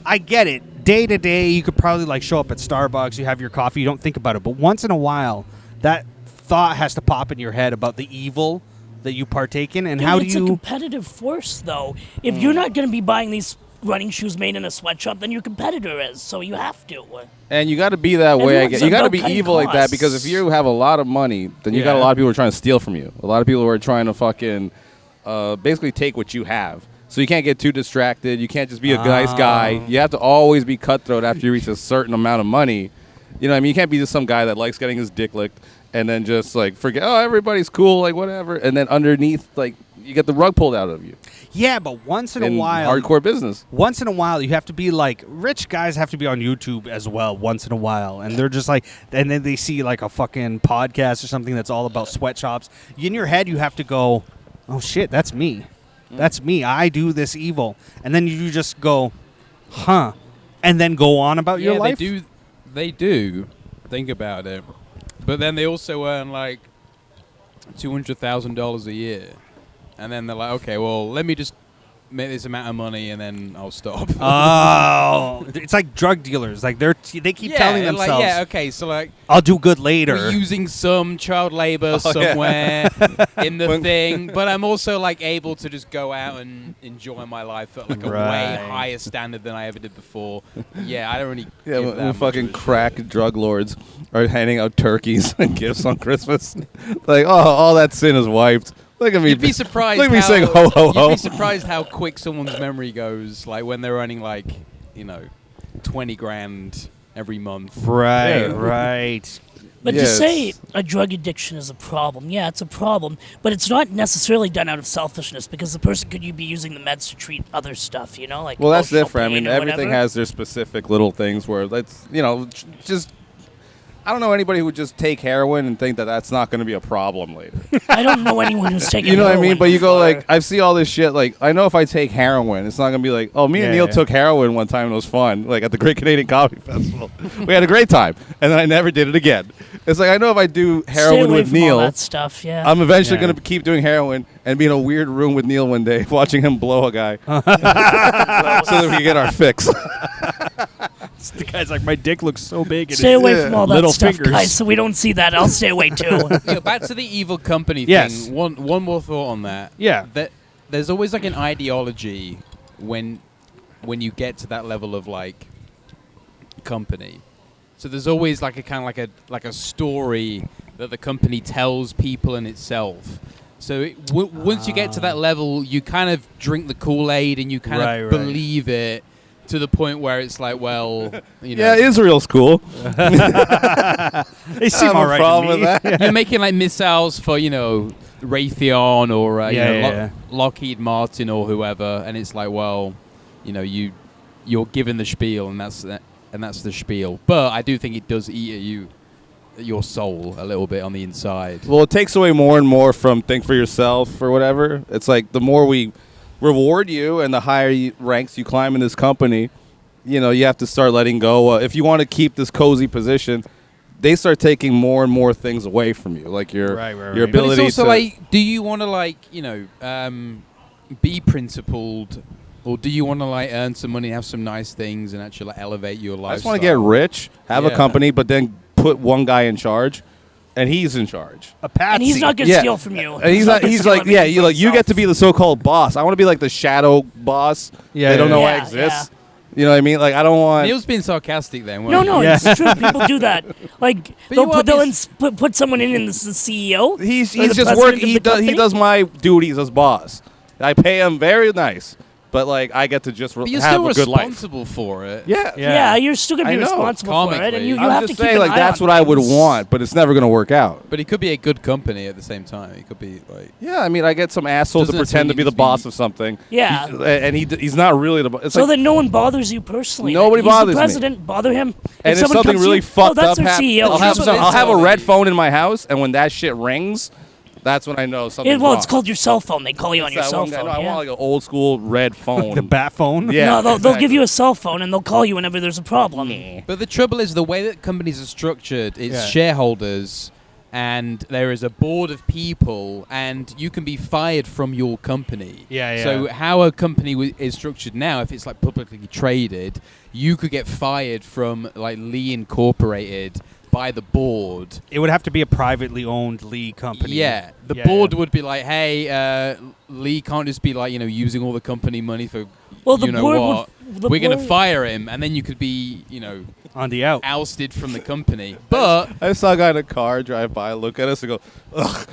I get it. Day to day, you could probably like show up at Starbucks, you have your coffee, you don't think about it. But once in a while, that thought has to pop in your head about the evil that you partake in, and Dude, how do it's you? a competitive force, though. If you're not going to be buying these running shoes made in a sweatshop, then your competitor is. So you have to. And you got to be that way. I Everyone's guess. You got to about be cutting evil like that, because costs. if you have a lot of money, then you got a Yeah. lot of people who are trying to steal from you. A lot of people who are trying to fucking basically take what you have. So you can't get too distracted. You can't just be a nice guy. You have to always be cutthroat after you reach a certain amount of money. You know what I mean? You can't be just some guy that likes getting his dick licked and then just like forget, oh, everybody's cool, like whatever. And then underneath, like, you get the rug pulled out of you. Yeah, but once in a while, hardcore business. Once in a while, you have to be like, rich guys have to be on YouTube as well once in a while. And they're just like, and then they see like a fucking podcast or something that's all about sweatshops. In your head, you have to go, oh shit, that's me. That's me. I do this evil. And then you just go, huh. And then go on about your life. They do think about it. But then they also earn like $200,000 a year. And then they're like, okay, well, let me just make this amount of money and then I'll stop. Oh, it's like drug dealers. Like they keep telling themselves, yeah, okay, so like I'll do good later. we're using some child labor somewhere in the thing, but I'm also like able to just go out and enjoy my life at like a way higher standard than I ever did before. Yeah, I don't really. Yeah, give when that much fucking of a crack shit. drug lords are handing out turkeys and gifts on Christmas. Like, oh, all that sin is wiped. Look at me. You'd be surprised. Look at me how, saying ho ho ho. You'd be surprised how quick someone's memory goes. Like when they're earning like, 20 grand every month. Right, Yeah. right. But Yeah, to say it's- a drug addiction is a problem, yeah, it's a problem. But it's not necessarily done out of selfishness, because the person could be using the meds to treat other stuff, like. Well, that's emotional different. I pain mean, or everything whatever. has their specific little things where let's, just. I don't know anybody who would just take heroin and think that that's not going to be a problem later. I don't know anyone who's taking. You know what I mean? heroin But you go before. like, I see all this shit. Like, I know if I take heroin, it's not going to be like, oh, me and Yeah, Neal yeah. took heroin one time and it was fun, like at the Great Canadian Comedy Festival. We had a great time, and then I never did it again. It's like I know if I do Stay heroin away with from all Neal, that stuff, yeah. I'm eventually Yeah. going to keep doing heroin and be in a weird room with Neal one day, watching him blow a guy, so that we can get our fix. The guy's like, my dick looks so big. and Stay it's- away from all that Little stuff, fingers. guys, so we don't see that. I'll stay away too. Back to the evil company Yes. thing. One more thought on that. Yeah. That there's always like an ideology when you get to that level of like company. So there's always like a kind of like a story that the company tells people in itself. So once you get to that level, you kind of drink the Kool-Aid and you kind Right, of right. believe it to the point where it's like, well, Yeah, Israel's cool. They seem I have all a right problem to me. with that. you're making like missiles for Raytheon or Yeah. Lockheed Martin or whoever, and it's like, well, you're given the spiel, and that's the spiel. But I do think it does eat at your soul a little bit on the inside. Well, it takes away more and more from think for yourself or whatever. It's like the more we reward you and the higher ranks you climb in this company, you have to start letting go. If you want to keep this cozy position, they start taking more and more things away from you, like your Right. your But ability it's also to. like, do you want to be principled, or do you want to earn some money, have some nice things, and actually elevate your life? I just want to get rich, have a Yeah. company, but then put one guy in charge, and he's in charge. A patsy. And he's not going to steal from you. And he's gonna he's steal like, everything you for you get to be the so-called boss. I want to be like the shadow boss. Yeah, They don't yeah. know I Yeah, exist. You know what I mean? Like I don't want. Neil's being sarcastic then. No, Yeah. it's true. People do that. Like But you they'll are put someone in as the CEO. He's or the just president working. of He the does company. my duties as boss. I pay him very nice, but like I get to just But you're have still a good life. responsible for it. Yeah. Yeah, you're still gonna I be know. responsible for it, and you Comically. have I'm to just keep saying, an like eye that's on what I would things. want, but it's never gonna work out. But it could be a good company at the same time. It could be like. Yeah, I mean, I get some asshole to Doesn't pretend to be necessarily the boss need to of something. Yeah. And he's not really the boss. It's So like, that no one bothers you personally. Nobody He's bothers the me. president. Bother him. and if someone something comes to really you, fucked that's up their happens, CEO. I'll have Here's what I'll they have a tell red you. phone in my house, and when that shit rings, that's when I know something's Well, wrong. it's called your cell phone. They call you on It's your that cell one guy- phone. No, I yeah. want like an old school red phone. The bat phone. Yeah. No, they'll exactly. give you a cell phone and they'll call you whenever there's a problem. But the trouble is the way that companies are structured. It's Yeah. shareholders, and there is a board of people, and you can be fired from your company. Yeah, So yeah. how a company is structured now, if it's like publicly traded, you could get fired from like Lee Incorporated by the board. It would have to be a privately owned Lee company. Yeah, the Yeah, board yeah. would be like, "Hey, Lee can't just be like using all the company money for Well, the you know board what. the We're gonna board- fire him, and then you could be on the out. ousted from the company." But I saw a guy in a car drive by, look at us, and go, ugh.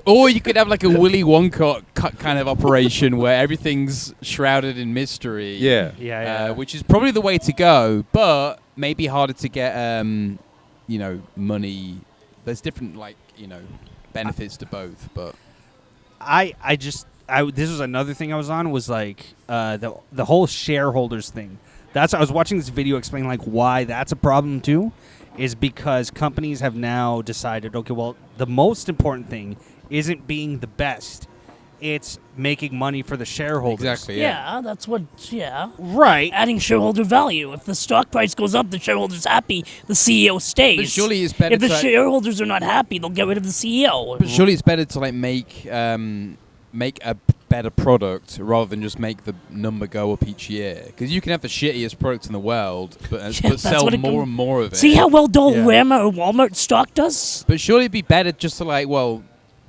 or you could have like a Willy Wonka kind of operation where everything's shrouded in mystery. Yeah. Yeah, which is probably the way to go, but maybe harder to get money. There's different benefits to both, but This was another thing I was on was like the whole shareholders thing. I was watching this video explaining like why that's a problem too, is because companies have now decided, okay, well, the most important thing isn't being the best, it's making money for the shareholders. exactly. Yeah, that's what. Yeah. Right. Adding shareholder value. If the stock price goes up, the shareholder's happy. The CEO stays. But surely it's better If the to- shareholders are not happy, they'll get rid of the CEO. But surely it's better to like make a better product rather than just make the number go up each year. Because you can have the shittiest product in the world, but that's sell what it more com- and more of it. See how well Dollarama Yeah. or Walmart stock does? But surely it'd be better just to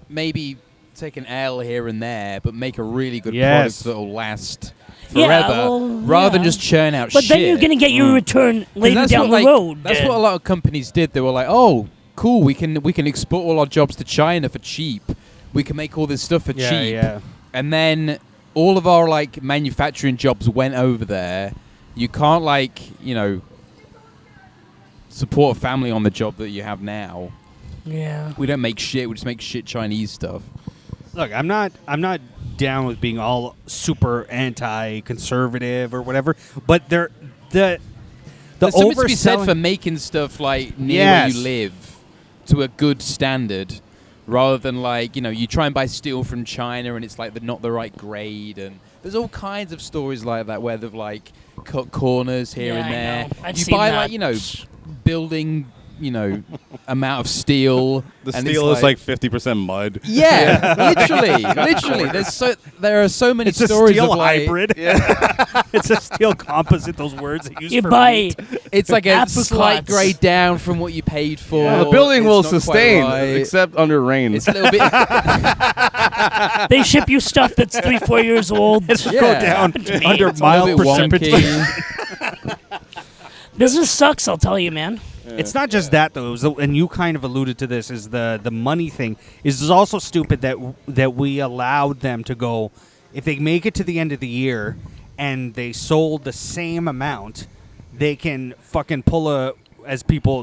maybe take an L here and there, but make a really good Yes. product that'll last Yeah, forever, well, rather than yeah. just churn out But shit. then you're gonna get your return 'Cause later that's down what, the road. That's what a lot of companies did. They were like, "Oh, cool, we can export all our jobs to China for cheap. We can make all this stuff for Yeah, cheap." yeah. And then all of our manufacturing jobs went over there. You can't support a family on the job that you have now. Yeah. We don't make shit. We just make shit Chinese stuff. Look, I'm not down with being all super anti-conservative or whatever, but the There's something to be said overselling- for making stuff near Yes. where you live to a good standard, rather than you try and buy steel from China and it's not the right grade, and there's all kinds of stories like that where they've cut corners here Yeah, and I there. know. I've you seen buy that. building amount of steel. The and steel it's is like 50% mud. yeah, literally. There are so many It's a stories steel of hybrid. It's a steel composite. Those words they use You for buy meat. It's like a Apricots. slight grade down from what you paid for. Yeah. The building It's will not quite sustain, right. except under rain. It's a little bit. They ship you stuff that's 3-4 years old. It'll Yeah. go down Happened to me. under It's a little mild bit precipitation. wonky. Business sucks, I'll tell you, man. It's not just that though, and you kind of alluded to this. Is the money thing is also stupid that we allowed them to go. If they make it to the end of the year and they sold the same amount, they can fucking pull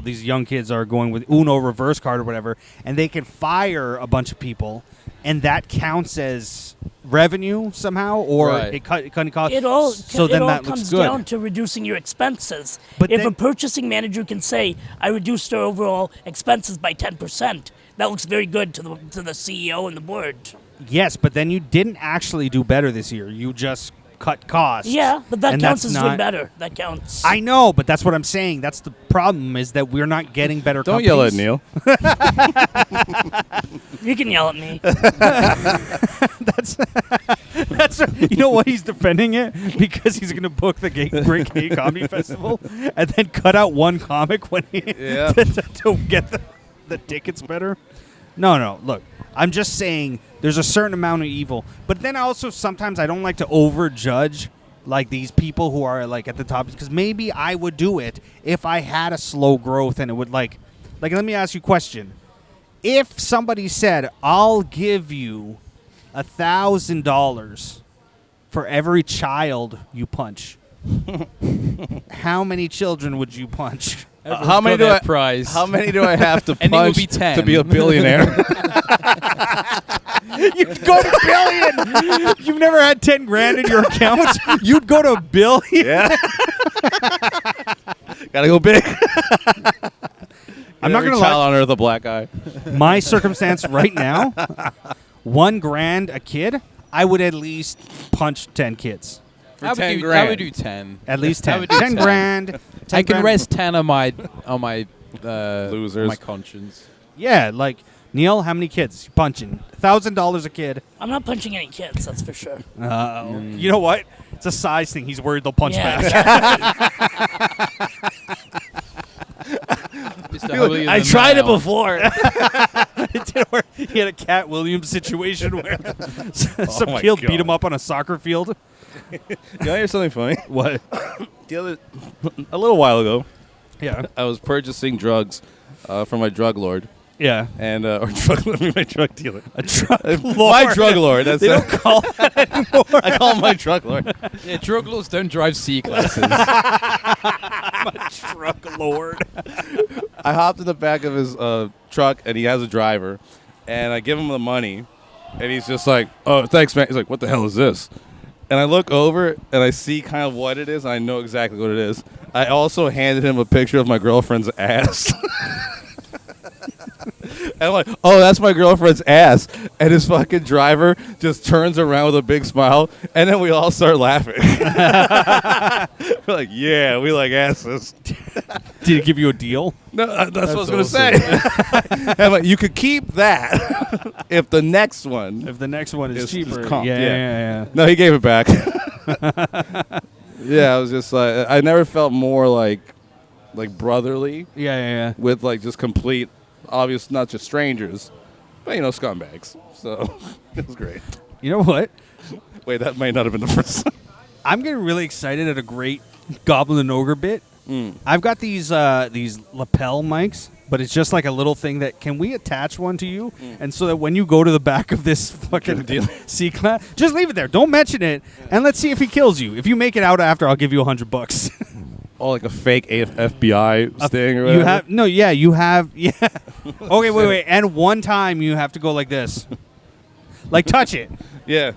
these young kids are going with Uno reverse card or whatever, and they can fire a bunch of people, and that counts as revenue somehow, or Right. it cut costs. It all so then that comes looks good. down to reducing your expenses. But if then- a purchasing manager can say, "I reduced our overall expenses by 10%," that looks very good to the CEO and the board. Yes, but then you didn't actually do better this year. You just cut costs. Yeah, but that and counts that's as doing not- better. That counts. I know, but that's what I'm saying. That's the problem, is that we're not getting better Don't companies. yell at Neil. You can yell at me. That's you know what, he's defending it because he's going to book the Great Gay Comedy Festival and then cut out one comic when he Yeah. to get the tickets better. No. Look, I'm just saying there's a certain amount of evil. But then also sometimes I don't like to overjudge like these people who are like at the top, because maybe I would do it if I had a slow growth and it would like let me ask you a question. If somebody said, I'll give you $1,000 for every child you punch, how many children would you punch? How many do prize? How many do I have to And it would punch be 10. to be a billionaire? You'd go to billion. You've never had 10 grand in your account. You'd go to a billion. Yeah. Gotta go big. I'm not gonna child lie. on earth a black eye. My circumstance right now, $1,000 a kid, I would at least punch 10 kids. I would 10 do, grand. I would do 10. At least I 10. would do 10 grand. 10 I can grand. rest 10 on my Losers. my conscience. Yeah, like Neal, how many kids you punching? $1,000 a kid. I'm not punching any kids, that's for sure. You know what? It's a size thing. He's worried they'll punch back. I tried it before. It didn't work. He had a Cat Williams situation where some my kid God. beat him up on a soccer field. You want to hear something funny? What? A little while ago, Yeah. I was purchasing drugs from my drug lord. Yeah. And or my drug dealer. A drug lord. My drug lord. That's They don't call that anymore. I call him my drug lord. Yeah, drug lords don't drive C classes. Drug lord. I hopped in the back of his truck, and he has a driver, and I give him the money, and he's just like, "Oh, thanks, man." He's like, "What the hell is this?" And I look over, and I see kind of what it is, and I know exactly what it is. I also handed him a picture of my girlfriend's ass. And I'm like, oh, that's my girlfriend's ass. And his fucking driver just turns around with a big smile, and then we all start laughing. We're like, yeah, we like asses. Did he give you a deal? No, that's what I was going to say. I'm like, you could keep that if the next one. If the next one is Is cheaper. comp, yeah, yeah. yeah. No, he gave it back. Yeah, I was just like, I never felt more like brotherly Yeah. with like just complete, obvious, not just strangers, but scumbags. So it was great. You know what? Wait, that might not have been the first. I'm getting really excited at a great Goblin and Ogre bit. I've got these lapel mics, but it's just like a little thing that, can we attach one to you? And so that when you go to the back of this fucking C-class, just leave it there. Don't mention it, and let's see if he kills you. If you make it out after, I'll give you $100. Oh, like a fake FBI sting or whatever? You have Okay, wait. And one time you have to go like this. Like, touch it. Yeah.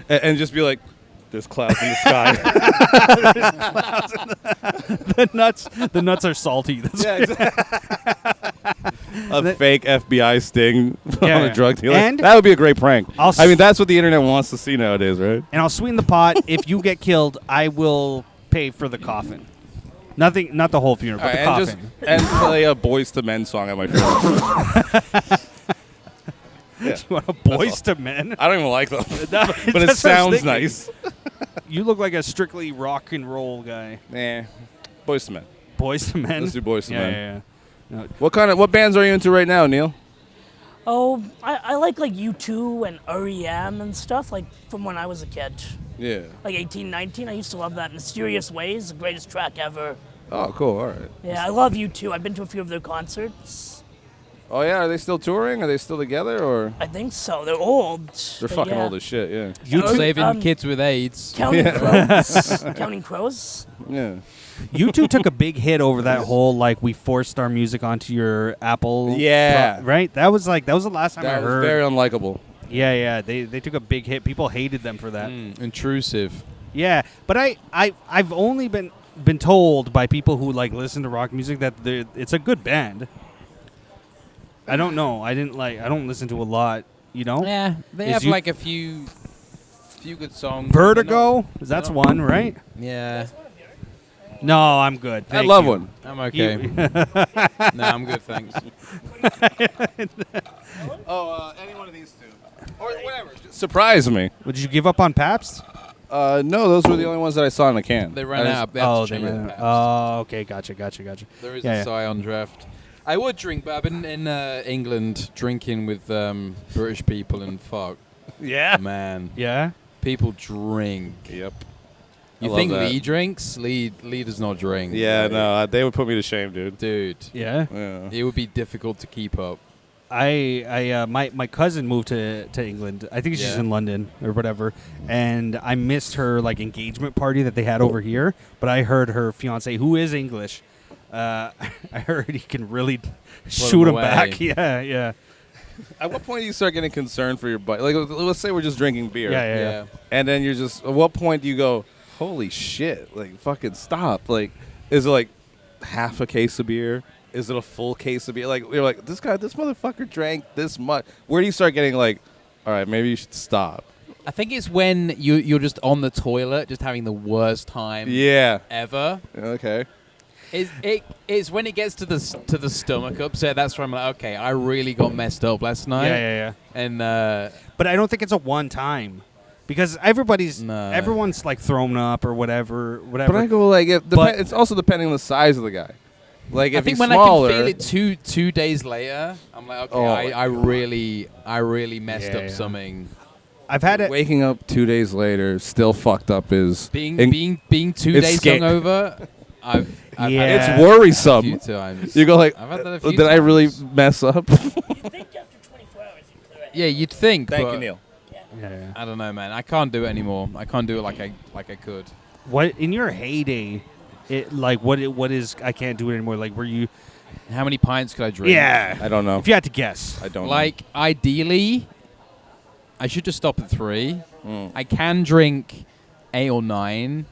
And just be like, there's clouds in the sky. The nuts are salty. That's A fake FBI sting Yeah, on yeah. a drug dealer. And- that would be a great prank. I'll I mean, that's what the internet wants to see nowadays, right? And I'll sweeten the pot. If you get killed, I will pay for the coffin. Nothing, not the whole funeral, but the coffin. And play a Boys to Men song at my funeral. Yeah. You want a Boys to Men? I don't even like them, but it That's what I was sounds thinking. nice. You look like a strictly rock and roll guy. Nah, Boys to Men. Boys to Men. Let's do Boys to Men. Yeah. No, What bands are you into right now, Neal? Oh, I like U2 and REM and stuff, like from when I was a kid. Yeah. Like 18, 19, I used to love that. Mysterious Ways, the greatest track ever. Oh, cool. All right. Yeah, I love U2. I've been to a few of their concerts. Oh yeah, are they still touring? Are they still together, or I think so. They're old. they're but fucking yeah. old as shit? Yeah. You saving um, kids with AIDS. Counting Crows. Counting Crows. Yeah. You two took a big hit over that whole like we forced our music onto your Apple. Yeah. Right. That was the last time I That was heard. very unlikable. Yeah. They took a big hit. People hated them for that. Intrusive. Yeah, but I've only been told by people who like listen to rock music that it's a good band. I don't know. I don't listen to a lot. You know. Yeah, they Is have you- like a few good songs. Vertigo. That's one, right? Yeah. No, I'm good. I Thank love you. one. I'm okay. No, I'm good, thanks. Any one of these two, or whatever. Surprise me. Would you give up on Pabst? No, those were the only ones that I saw in the can. They ran out. They had to change the past. Oh, okay. Gotcha. There is Yeah, a yeah. Scion draft. I would drink, but I've been in England drinking with British people and fuck. Yeah. Man, Yeah. people drink. Yep. You I think love that. Lee drinks? Lee does not drink. Yeah, no, they would put me to shame, dude. Dude. Yeah. Yeah. It would be difficult to keep up. My cousin moved to England. I think she's in London or whatever. And I missed her like engagement party that they had over here. But I heard her fiance, who is English, I heard he can really shoot him away. back. Yeah, yeah, At what point do you start getting concerned for your body? Like, let's say we're just drinking beer. yeah. And then you're just, at what point do you go, holy shit, like, fucking stop? Like, is it like half a case of beer? Is it a full case of beer? Like, you're like, this motherfucker drank this much. Where do you start getting like, all right, maybe you should stop? I think it's when you're just on the toilet, just having the worst time ever. Okay. It's when it gets to the stomach upset. That's where I'm like, okay, I really got messed up last night. Yeah. And But I don't think it's a one time. Because everyone's like thrown up or whatever. But I go like, it's also depending on the size of the guy. Like, I if think he's when smaller, I can feel it two days later, I'm like, okay, I really messed up something. I've had it. waking up 2 days later, still fucked up is Being 2 it's days scary. hungover, I've Yeah. had It's that a few worrisome. times. You go like, I've had that a few did I really times. mess up? You think after 24 hours you clear it? Yeah, you'd think. Thank but you, Neil. Yeah. I don't know, man. I can't do it anymore. I can't do it like I could. What in your heyday? What is I can't do it anymore? Like, were you? How many pints could I drink? Yeah. I don't know. If you had to guess. I don't know. Like, ideally, I should just stop at 3. I can drink 8 or 9.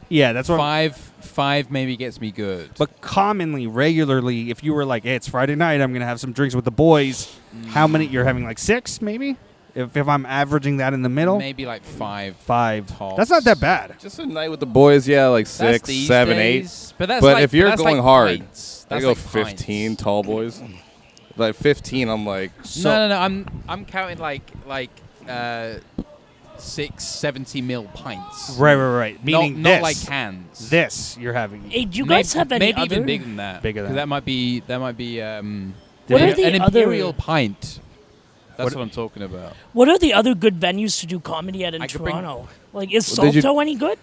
Yeah, that's what. 5 maybe gets me good. But commonly, regularly, if you were like, hey, it's Friday night, I'm gonna have some drinks with the boys. How many? You're having like 6, maybe. If I'm averaging that in the middle, Maybe like 5. 5. tops. That's not that bad. Just a night with the boys, yeah, like That's 6, these 7, days. 8. But that's But like, if you're that's going like hard, pints. I That's go like 15 pints. tall boys. Like 15, I'm like, No. I'm counting like 6 70 mil pints. Right. Meaning not this. like cans. This you're having. Hey, do you guys have any maybe other? even bigger than that. Bigger than 'Cause that. that might be What are the an other- imperial pint. That's What- what I'm talking about. What are the other good venues to do comedy at in I could bring- Toronto? Like, is Well, did you- Salto any good?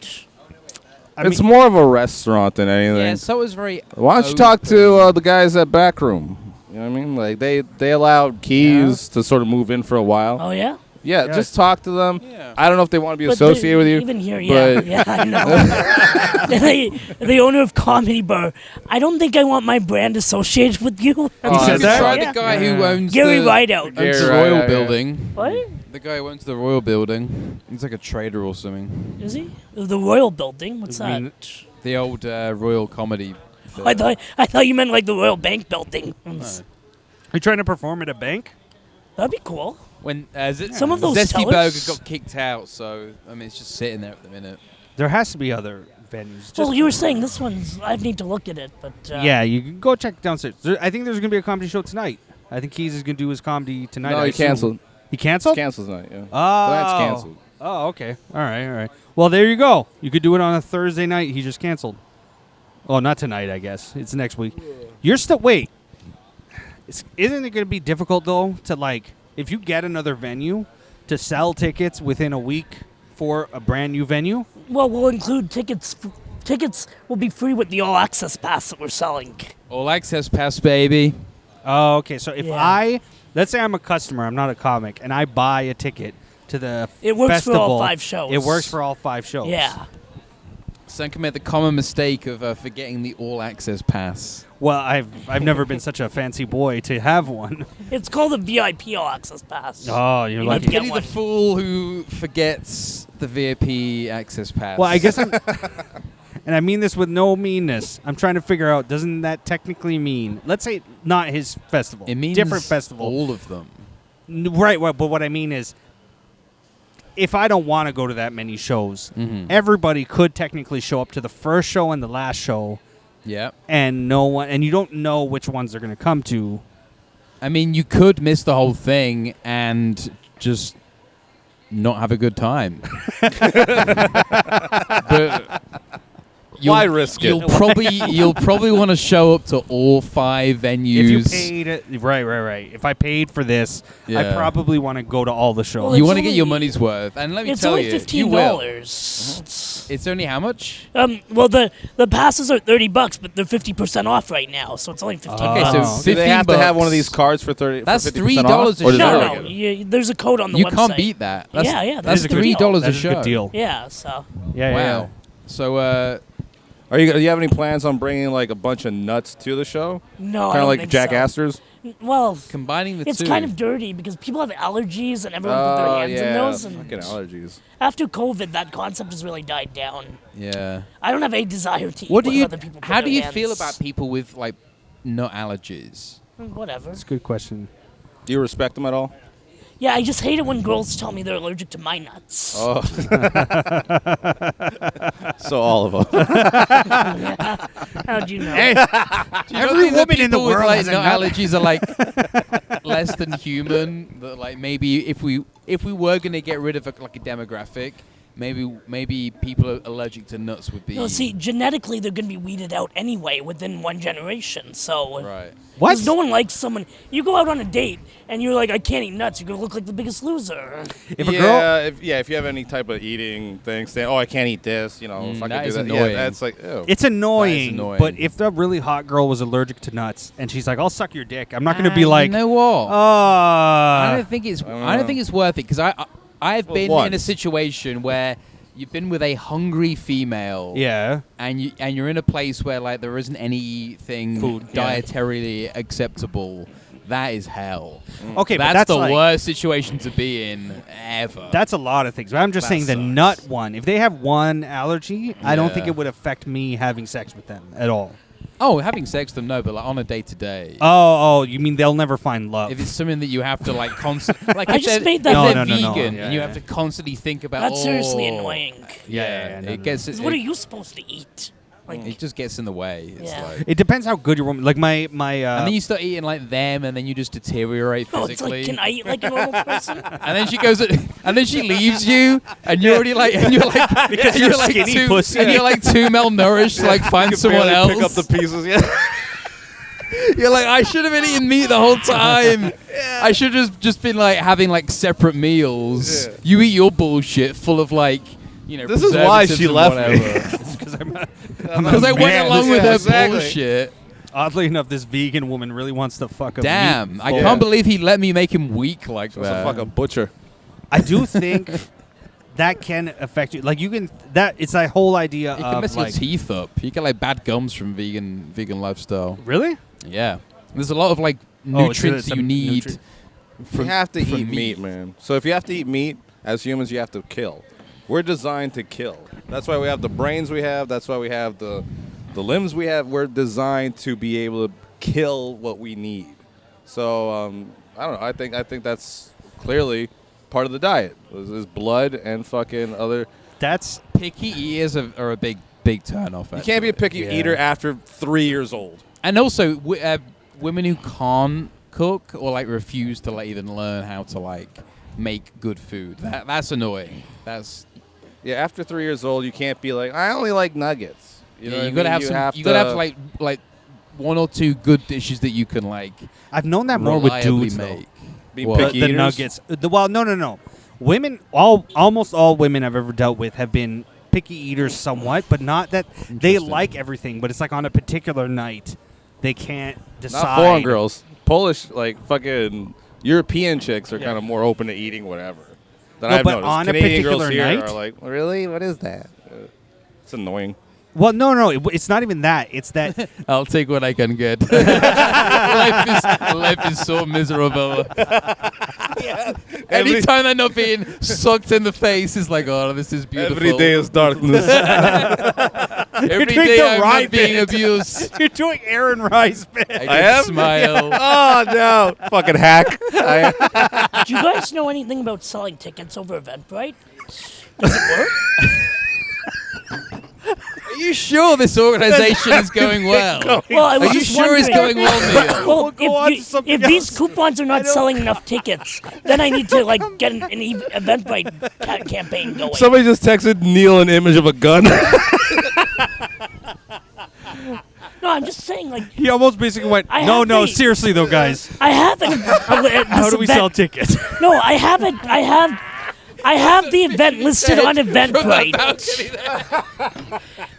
it's more of a restaurant than anything. Yeah, so is very. Why don't you talk to the guys at Backroom? You know what I mean? Like they allowed keys to sort of move in for a while. Oh yeah. Yeah, Yeah. just talk to them. Yeah. I don't know if they want to be But associated with you. Even here, but yeah, I know. the owner of Comedy Bar. I don't think I want my brand associated with you. He You said could that? try Yeah. the guy who owns Gary the, Rideout. owns Gary the Royal Rideout, yeah. Building. What The guy who owns the Royal Building. He's like a trader or something. is he? The Royal Building. What's I that? mean- The old Royal Comedy. I thought you meant like the Royal Bank Building. Are you trying to perform at a bank? That'd be cool. When Some of those Zesty tellers- Burger got kicked out, so I mean it's just sitting there at the minute. There has to be other venues. Well, you were saying this one's. I need to look at it, but Yeah, you can go check downstairs. I think there's going to be a comedy show tonight. I think Keys is going to do his comedy tonight. no, I he assume. canceled. He canceled? Cancels tonight. Yeah. Oh. Tonight's canceled. Oh, okay. All right. Well, there you go. You could do it on a Thursday night. He just canceled. Oh, not tonight, I guess. It's next week. You're still... Wait. Isn't it going to be difficult, though, to, like, if you get another venue, to sell tickets within a week for a brand new venue? well, we'll include tickets. Tickets will be free with the all access pass that we're selling. All access pass, baby. Oh, okay. So if Yeah. let's say I'm a customer, I'm not a comic, and I buy a ticket to the It works for festival, all 5 shows. It works for all 5 shows. Yeah. Some commit the common mistake of forgetting the all access pass. Well, I've never been such a fancy boy to have one. It's called a VIP all access pass. Oh, you're You lucky. need to get Pity one. the fool who forgets the VIP access pass. Well, I guess I'm, and I mean this with no meanness. I'm trying to figure out, doesn't that technically mean, let's say not his festival, it means different festival. all of them. Right, but what I mean is, if I don't want to go to that many shows, everybody could technically show up to the first show and the last show, Yeah. and you don't know which ones they're going to come to. I mean, you could miss the whole thing and just not have a good time. But Why risk it? You'll probably want to show up to all 5 venues. If you paid, right. If I paid for this, I Yeah. probably want to go to all the shows. Well, You it's want to get your only- money's worth, and let me It's tell only you, $15. you will. It's only how much? Well, the passes are $30, but they're 50% off right now, so it's only $15. Okay, so Oh. Do they have to have one of $15 these cards for 30? That's for 50% $3 off? Or a does show. everyone No, get it? there's a code on the You website. can't beat that. That's, Yeah, That that's is a good $3 deal. a That is show. good deal. Yeah, so Yeah, Wow. So, Do you have any plans on bringing like a bunch of nuts to the show? no, I Kind don't of like think Jack so. Astor's? Well, combining the it's two. kind of dirty because people have allergies and everyone put their hands in those. And fucking allergies. after COVID, that concept has really died down. Yeah. I don't have any desire to eat What do what you? other people put How their do you hands. feel about people with like nut allergies? Whatever. That's a good question. Do you respect them at all? Yeah, I just hate it when girls tell me they're allergic to my nuts. Oh. So all of them. How'd you know? Every woman in the People with, world like, has a nut nut. allergies are like less than human. That like maybe if we were gonna get rid of like a demographic, maybe people are allergic to nuts would be. No, see, genetically they're going to be weeded out anyway within one generation. So, Right. What? 'cause no one likes someone. You go out on a date and you're like, I can't eat nuts. You're going to look like the biggest loser. If a girl, if you have any type of eating thing, saying, "Oh, I can't eat this," if I that could do is that, annoying. yeah, that's like, ew. it's annoying, annoying. but if the really hot girl was allergic to nuts and she's like, "I'll suck your dick," I'm not going to be like, you know what? I "Oh, don't think it's. don't I don't know. think it's worth it because I've Well, been in a once. situation where you've been with a hungry female. yeah." And you're in a place where like there isn't anything Food, yeah. dietarily acceptable. That is hell. Okay, but That's the like, worst situation to be in ever. That's a lot of things. But I'm just That saying the sucks. nut one. If they have one allergy, I don't think Yeah. it would affect me having sex with them at all. having sex with them, no, but like on a day to day. Oh, you mean they'll never find love? If it's something that you have to like constantly, like I if just they're, made that- if No, they're no, no, no. vegan Yeah, and you yeah. have to constantly think about. That's seriously oh. annoying. Yeah, no, it no. gets. 'Cause It, what are you supposed to eat? Like, it just gets in the way. It's Yeah. like, It depends how good your woman. Like my and then you start eating like them, and then you just deteriorate no, it's physically. like, can I eat like a normal person? And then she goes, and then she leaves you, and you're already like, and you're like, Because and you're you're like skinny too, pussy. and you're like too malnourished to like find someone else. Pick up the pieces. Yeah. You're like, I should have been eating meat the whole time. I should have just been like having like separate meals. Yeah. You eat your bullshit full of like, This is why preservatives she and left me. whatever. I'm Because I went man. along with Yeah, her exactly. bullshit. Oddly enough, this vegan woman really wants to fuck a Damn, meat I full. can't believe he let me make him weak like That's a that. fucking butcher. I do think that can affect you. Like you can that it's that whole idea It can of mess like your teeth up. You get like bad gums from vegan lifestyle. really. Yeah, there's a lot of like Oh, nutrients it's a you need. nutri- You have to from eat meat, man. So if you have to eat meat, as humans, you have to kill. We're designed to kill. That's why we have the brains we have. That's why we have the limbs we have. We're designed to be able to kill what we need. So I don't know. I think that's clearly part of the diet. Is blood and fucking other. That's Picky eaters are a big turn off. You can't be a picky eater after 3 years old. And also, women who can't cook or like refuse to like even learn how to like make good food. That's annoying. That's Yeah, after 3 years old, you can't be like, I only like nuggets. You know, what I you gotta mean? have some. You gotta have like one or two good dishes that you can like I've known that more with reliably dudes though. make. Be What? picky The eaters. nuggets. No. Women, almost all women I've ever dealt with have been picky eaters somewhat, but not that they Interesting. like everything. But it's like on a particular night, they can't decide. Not foreign girls. Polish, like fucking European chicks are kind of more open to eating whatever. That No, I've but noticed. on a Canadian girls particular here night? are like, really? What is that? It's annoying. Well, no, it's not even that. It's that I'll take what I can get. life is so miserable. Anytime they're not being sucked in the face is like, oh, this is beautiful. Every day is darkness. Every doing day the I'm rye not being bit. abused. you're doing Aaron Rice. I can am? smile. Oh, no. Fucking hack. Do you guys know anything about selling tickets over Eventbrite? Does it work? Are you sure this organization is going well? Well, I was Are you just sure it's wondering- going well, Neal? Well, go on to if, something if these else. coupons are not selling enough tickets, then I need to like get an Eventbrite campaign going. Somebody just texted Neal an image of a gun. No, I'm just saying, like, He almost basically went, I no, have no, the- seriously though, guys. I have an. How do we sell tickets? No, I have it. I have the event listed on Eventbrite.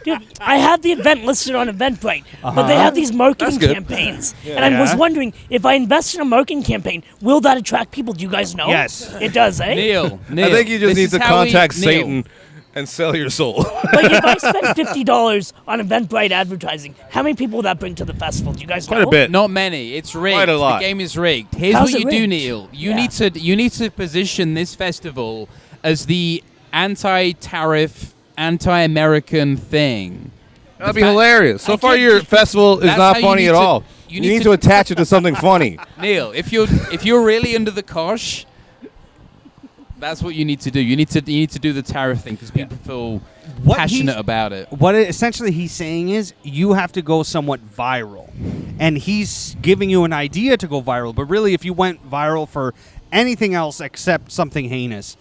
Dude, I have the event listed on Eventbrite, but they have these marketing That's good. campaigns, and I was Yeah. wondering if I invest in a marketing campaign, will that attract people? Do you guys know? Yes. it does, eh? Neal, I think you just this need is to how we- contact Neal, Satan and sell your soul. Like if I spend $50 on Eventbrite advertising, how many people will that bring to the festival? Do you guys know? Quite a bit. Not many. It's rigged. Quite a lot. The game is rigged. Here's How's what it you do, rigged? Neil. You Yeah. need to position this festival as the anti-tariff, anti-American thing. That'd be fact- hilarious. So I far, can't- your festival is That's not how you funny need at to- all. you You need need to- to attach it to something funny. Neil, if you're really under the cosh, that's what you need to do. You need to do the tariff thing because people feel What passionate he's- about it. What essentially he's saying is you have to go somewhat viral. And he's giving you an idea to go viral. But really, if you went viral for anything else except something heinous,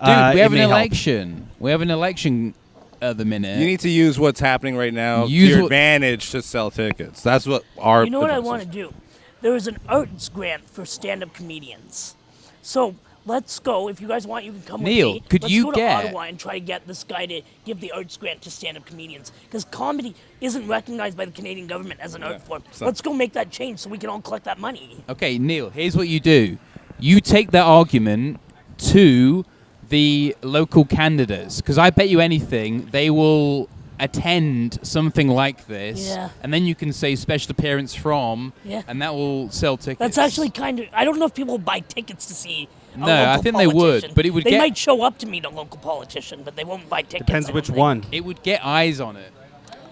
Dude, we it have an may help. election. We have an election at the minute. You need to use what's happening right now Use to your what- advantage to sell tickets. That's what our. You know what I advice want is. to do? There is an arts grant for stand-up comedians. So let's go. If you guys want, you can come Neal, with me. could Let's you go to get- Ottawa and try to get this guy to give the arts grant to stand-up comedians because comedy isn't recognized by the Canadian government as an art form. Let's go make that change so we can all collect that money. Okay, Neil, here's what you do. You take that argument to the local candidates, because I bet you anything they will attend something like this, Yeah. and then you can say special appearance from, Yeah. and that will sell tickets. That's actually kind of. I don't know if people buy tickets to see. A No, I local think they would, politician. but it would They get- might show up to meet a local politician, but they won't buy tickets. Depends I don't which think. one. It would get eyes on it.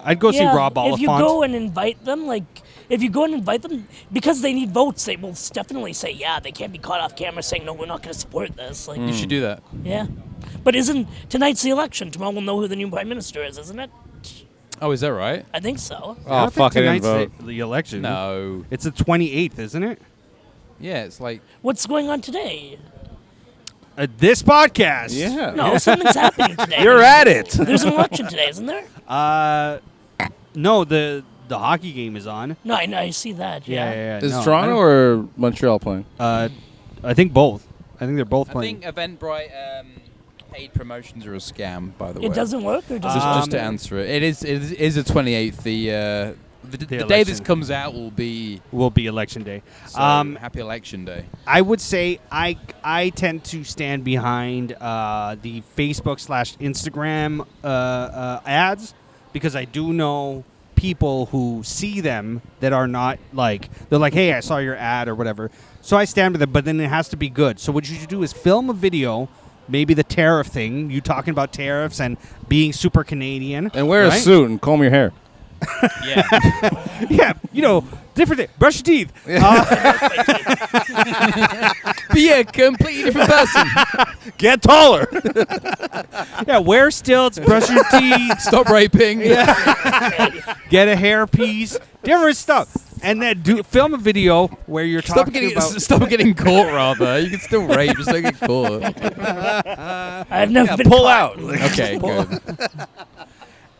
I'd go see Yeah, Rob Oliphant. if you go and invite them, because they need votes, they will definitely say, yeah, they can't be caught off camera saying, no, we're not going to support this. Like, You should do that. yeah. But isn't tonight's the election? Tomorrow we'll know who the new prime minister is, isn't it? Oh, is that right? I think so. I Oh, don't think fuck! I didn't tonight's vote. the election. No. It's the 28th, isn't it? Yeah, it's like What's going on today? This podcast. Yeah. No, something's happening today. You're at it. There's an election today, isn't there? No, the hockey game is on. No, I see that. Yeah. Is no, Toronto I or Montreal playing? don't- I think both. I think they're both I playing. think Eventbrite paid promotions are a scam, by the way. It doesn't work, or does Just it? to answer it, it is the 28th. The day this election. comes out will be Will be election day. so happy election day. I would say I tend to stand behind the Facebook/Instagram ads because I do know people who see them that are not like they're like, hey, I saw your ad or whatever. So I stand with them, but then it has to be good. So what you should do is film a video, maybe the tariff thing, you talking about tariffs and being super Canadian, And wear a right? suit and comb your hair. Yeah, Yeah, different day. Brush your teeth. be a completely different person. Get taller. Yeah, wear stilts, brush your teeth, Stop raping. get a hairpiece, different stuff, and then film a video where you're Stop talking about. stop getting caught. Rather, you can still rape, just don't get caught. I've never been Pull caught. out. Okay, good.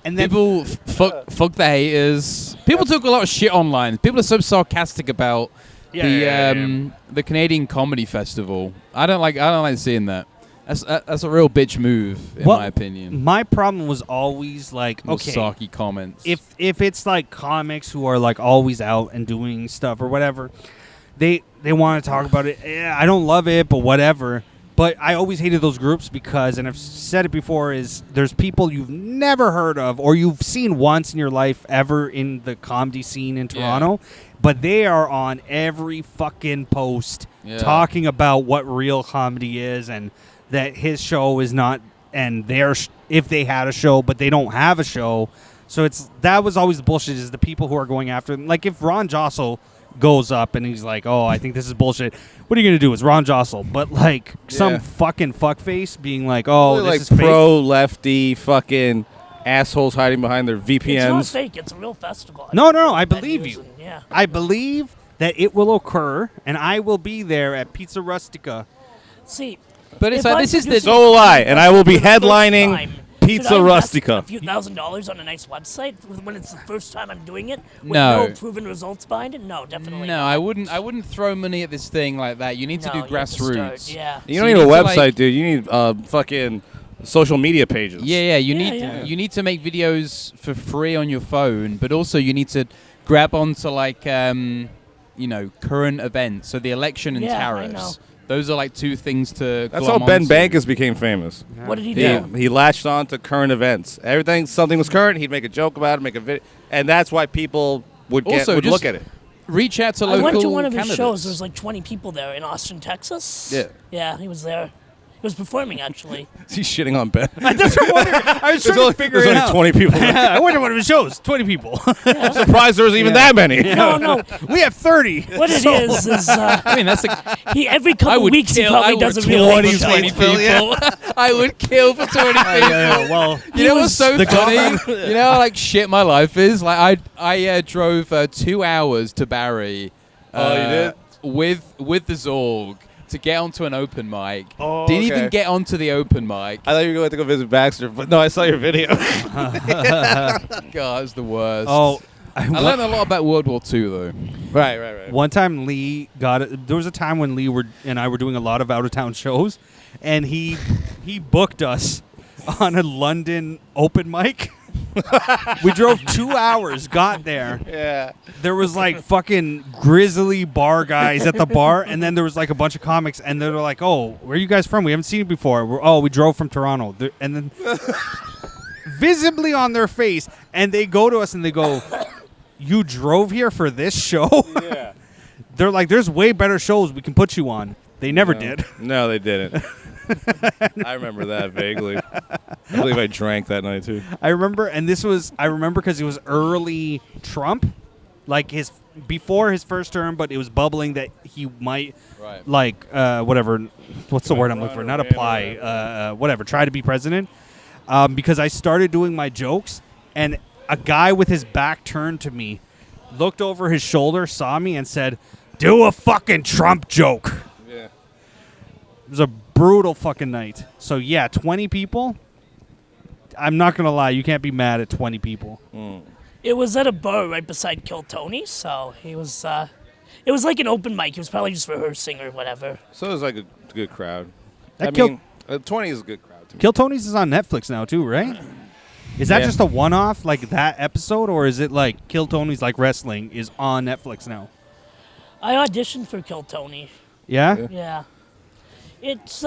And then People fuck the haters. People talk a lot of shit online. People are so sarcastic about the Canadian Comedy Festival. I don't like seeing that. That's a real bitch move, in Well, my opinion. my problem was always like, Those okay, sarky comments. if it's like comics who are like always out and doing stuff or whatever, they want to talk about it. I don't love it, but whatever. But I always hated those groups because, and I've said it before, is there's people you've never heard of or you've seen once in your life ever in the comedy scene in Toronto, but they are on every fucking post talking about what real comedy is and that his show is not, and if they had a show, but they don't have a show. So that was always the bullshit, is the people who are going after them. Like if Ron Jossel goes up and he's like, oh, I think this is bullshit. What are you going to do? It's Ron Jossel. But like some fucking fuckface being like, oh, Really, this like is pro lefty fucking assholes hiding behind their It's not VPNs. fake. It's a real festival. No, I believe Venues you. and- yeah. I believe that it will occur, and I will be there at Pizza Rustica. See, But it's if like I this is the produce So will I, and I will be for the first headlining time, Pizza Should I invest Rustica. a few $1,000s on a nice website when it's the first time I'm doing it with No. no proven results behind it? No, definitely No, not. I wouldn't throw money at this thing like that. You need to No, do you have to start, grassroots. yeah. You So don't you need a need to, website, like- dude. You need fucking social media pages. Yeah, you Yeah, need yeah. you need to make videos for free on your phone, but also you need to grab onto like current events. So the election and Yeah, I tariffs. know. Those are like two things to. That's glom how Ben onto. Bankus became famous. What did he Yeah, do? he latched on to current events. Something was current, he'd make a joke about it, make a video, and that's why people would Also, just look at it. Reach out to I local went to one of his candidates. shows. There was like 20 people there in Austin, Texas. Yeah. Yeah, he was there. He was performing, actually. He's shitting on Ben. That's what I'm wondering. I was trying to figure There's it only out. 20 people. I went to one of his shows. 20 people. Surprised there was even that many. No, no. We have 30. What it is I mean, that's a. every I couple would weeks he kill. I probably would does a kill real for 20 people. I would kill for 20 people. Well, You know what's so the funny? guy- You know how like shit my life is. Like I drove 2 hours to Barry. Oh, you did? With the Zorg to get onto an open mic. Oh, Didn't okay. even get onto the open mic. I thought you were going to go visit Baxter, but no, I saw your video. God, it's the worst. Oh, I learned a lot about World War II though. right. one time Lee got it. There was a time when Lee and I were doing a lot of out of town shows, and he booked us on a London open mic. We drove 2 hours, got there. Yeah. There was like fucking grizzly bar guys at the bar, and then there was like a bunch of comics, and they were like, "Oh, where are you guys from? We haven't seen you before." We drove from Toronto, and then visibly on their face, and they go to us and they go, "You drove here for this show?" Yeah. They're like, "There's way better shows we can put you on." They never did. No, they didn't. I remember that vaguely. I believe I drank that night too. I remember because it was early Trump, like before his first term, but it was bubbling that he might, Right. like whatever, what's the word I'm looking for? Not Run or apply, whatever, try to be president. Because I started doing my jokes, and a guy with his back turned to me, looked over his shoulder, saw me, and said, "Do a fucking Trump joke." Yeah. It was a brutal fucking night. So yeah, 20 people. I'm not gonna lie, you can't be mad at 20 people. It was at a bar right beside Kill Tony, so he was. It was like an open mic. He was probably just rehearsing or whatever. So it was like a good crowd. That I killed- mean, 20 is a good crowd to me. Kill Tony's is on Netflix now too, right? Is that Yeah. just a one-off, like that episode, or is it like Kill Tony's like wrestling is on Netflix now? I auditioned for Kill Tony. Yeah. Yeah. It's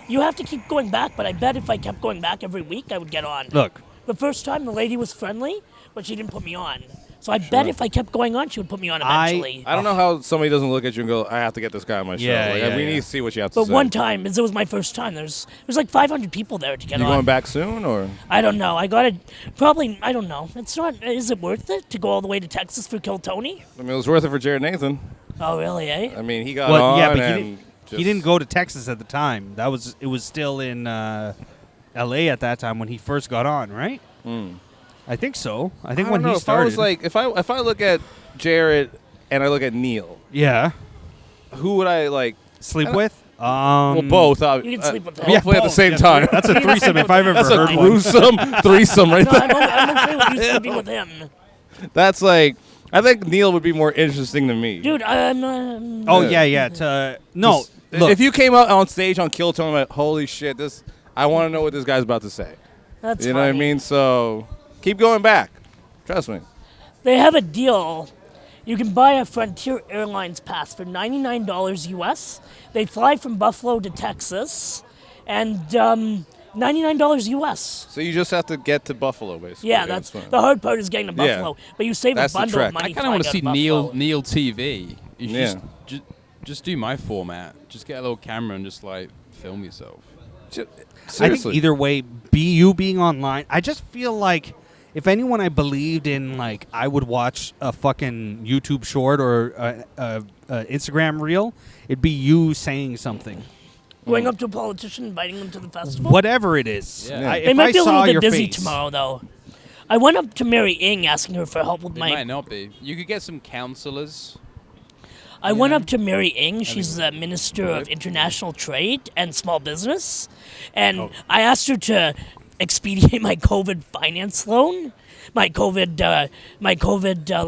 you have to keep going back, but I bet if I kept going back every week, I would get on. Look, The first time the lady was friendly, but she didn't put me on. So I bet if I kept going on, she would put me on eventually. I don't know how somebody doesn't look at you and go, I have to get this guy on my show. Yeah, Like, yeah, we yeah. need to see what you have to But say. one time, as it was my first time, there's like 500 people there to get You on. going back soon, or? I don't know. I got it. Probably. I don't know. It's not. Is it worth it to go all the way to Texas for Kill Tony? I mean, it was worth it for Jared Nathan. Oh really? Eh? I mean, he got well, on yeah, but and he didn't go to Texas at the time. It was still in L.A. at that time when he first got on, right? I think so. I think when don't know, he started. If I was like, if I look at Jared and I look at Neal, yeah, who would I like? sleep I don't- with. Well, both. You can sleep with them. Hopefully at the both. same Yeah, time. That's a You can threesome sleep if I've with ever That's a heard one. gruesome threesome right No, there. I'm okay with you sleeping with him, That's like, I think Neal would be more interesting than me. dude. Oh yeah. No, Just- look, if you came out on stage on Kill Tony, like, holy shit, I want to know what this guy's about to say. That's You know what I funny. mean? So keep going back. Trust me. They have a deal. You can buy a Frontier Airlines pass for $99 US. They fly from Buffalo to Texas, and $99 US. So you just have to get to Buffalo, basically. Yeah, that's fine. the hard part is getting to Yeah. Buffalo. But you save That's a the bundle trek. of money. I kind of want to see flying out of Neal Buffalo. TV. You Yeah. should just do my format. Just get a little camera and just like film yourself. I Seriously. think either way, you being online, I just feel like if anyone I believed in, like I would watch a fucking YouTube short or a Instagram reel, it'd be you saying something, Going up to a politician, inviting them to the festival. whatever it is. Yeah. If They might I be a saw little bit your busy face, tomorrow, though. I went up to Mary Ing asking her for help with It my. might not be. You could get some counselors. I went up to Mary Ing. She's the Minister of International Trade and Small Business, and I asked her to expedite my COVID finance loan, my COVID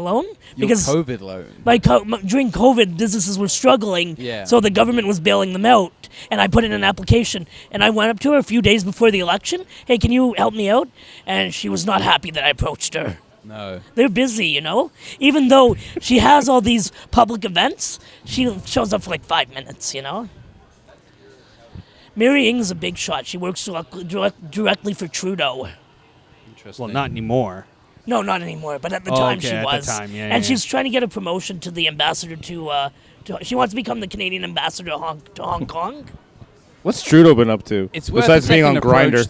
loan, because COVID loan. during COVID, businesses were struggling, Yeah. so the government was bailing them out, and I put in an application, and I went up to her a few days before the election. Hey, can you help me out? And she was not happy that I approached her. No. They're busy, you know? Even though she has all these public events, she shows up for like 5 minutes, you know? Mary Ng's a big shot. She works directly for Trudeau. Interesting. Well, not anymore. No, not anymore, but at the Oh, time okay, she at the was. time, yeah, and yeah. she's trying to get a promotion to the ambassador to she wants to become the Canadian ambassador to Hong Kong. What's Trudeau been up to? It's worth besides a being on second Grindr. approach,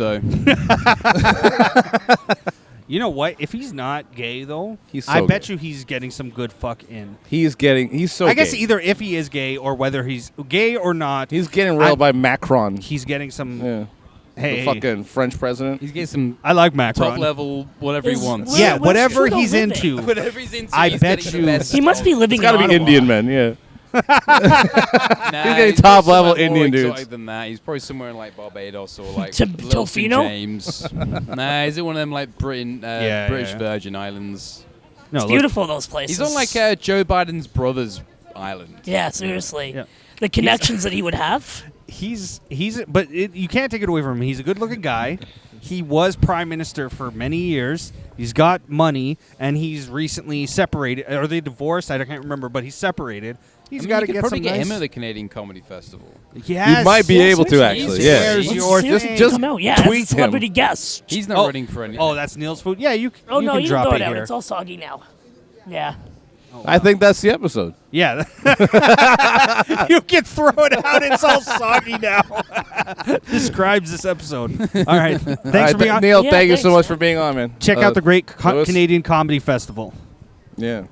though. You know what? If he's not gay, though, He's I so bet gay. you he's getting some good fuck in. He's so. I guess gay. either if he is gay or whether he's gay or not, He's getting railed by Macron. he's getting some. Yeah. Hey, The fucking French president. He's getting some I like Macron. top level, whatever Is- he wants. Where- Yeah, where's whatever Trudeau he's living? into. Whatever he's into, I he's bet getting you- the best He must be living It's got to in be Ottawa. Indian men. Yeah. Nah, getting he's top probably level somewhere more Indian dudes. exotic than that. He's probably somewhere in like Barbados or like To- Little St. Tofino? James. Nah, is it one of them like British yeah. Virgin Islands? No, It's look, beautiful, those places. He's on like Joe Biden's brother's island. Yeah, seriously. Yeah. The connections that he would have. but you can't take it away from him. He's a good-looking guy. He was prime minister for many years. He's got money, and he's recently separated. Are they divorced? I can't remember, but he's separated. He's got to you could get probably some get nice. him at the Canadian Comedy Festival. Yes. You might be Yeah, able to seriously. actually. He's Yeah. There's Let's your seriously thing. come out. Yeah, as a tweet him. celebrity guest. He's not Oh. running for any. Oh, that's Neal's food. Yeah, you. Oh, you no, can you can drop throw it it out. here. It's all soggy now. Yeah. I think that's the episode. Yeah. You can throw it out. It's all soggy now. Describes this episode. All right. Thanks All right, for being on. Neal, Yeah, thank you so thanks, much man. for being on, man. Check out the great Lewis? Canadian Comedy Festival. Yeah.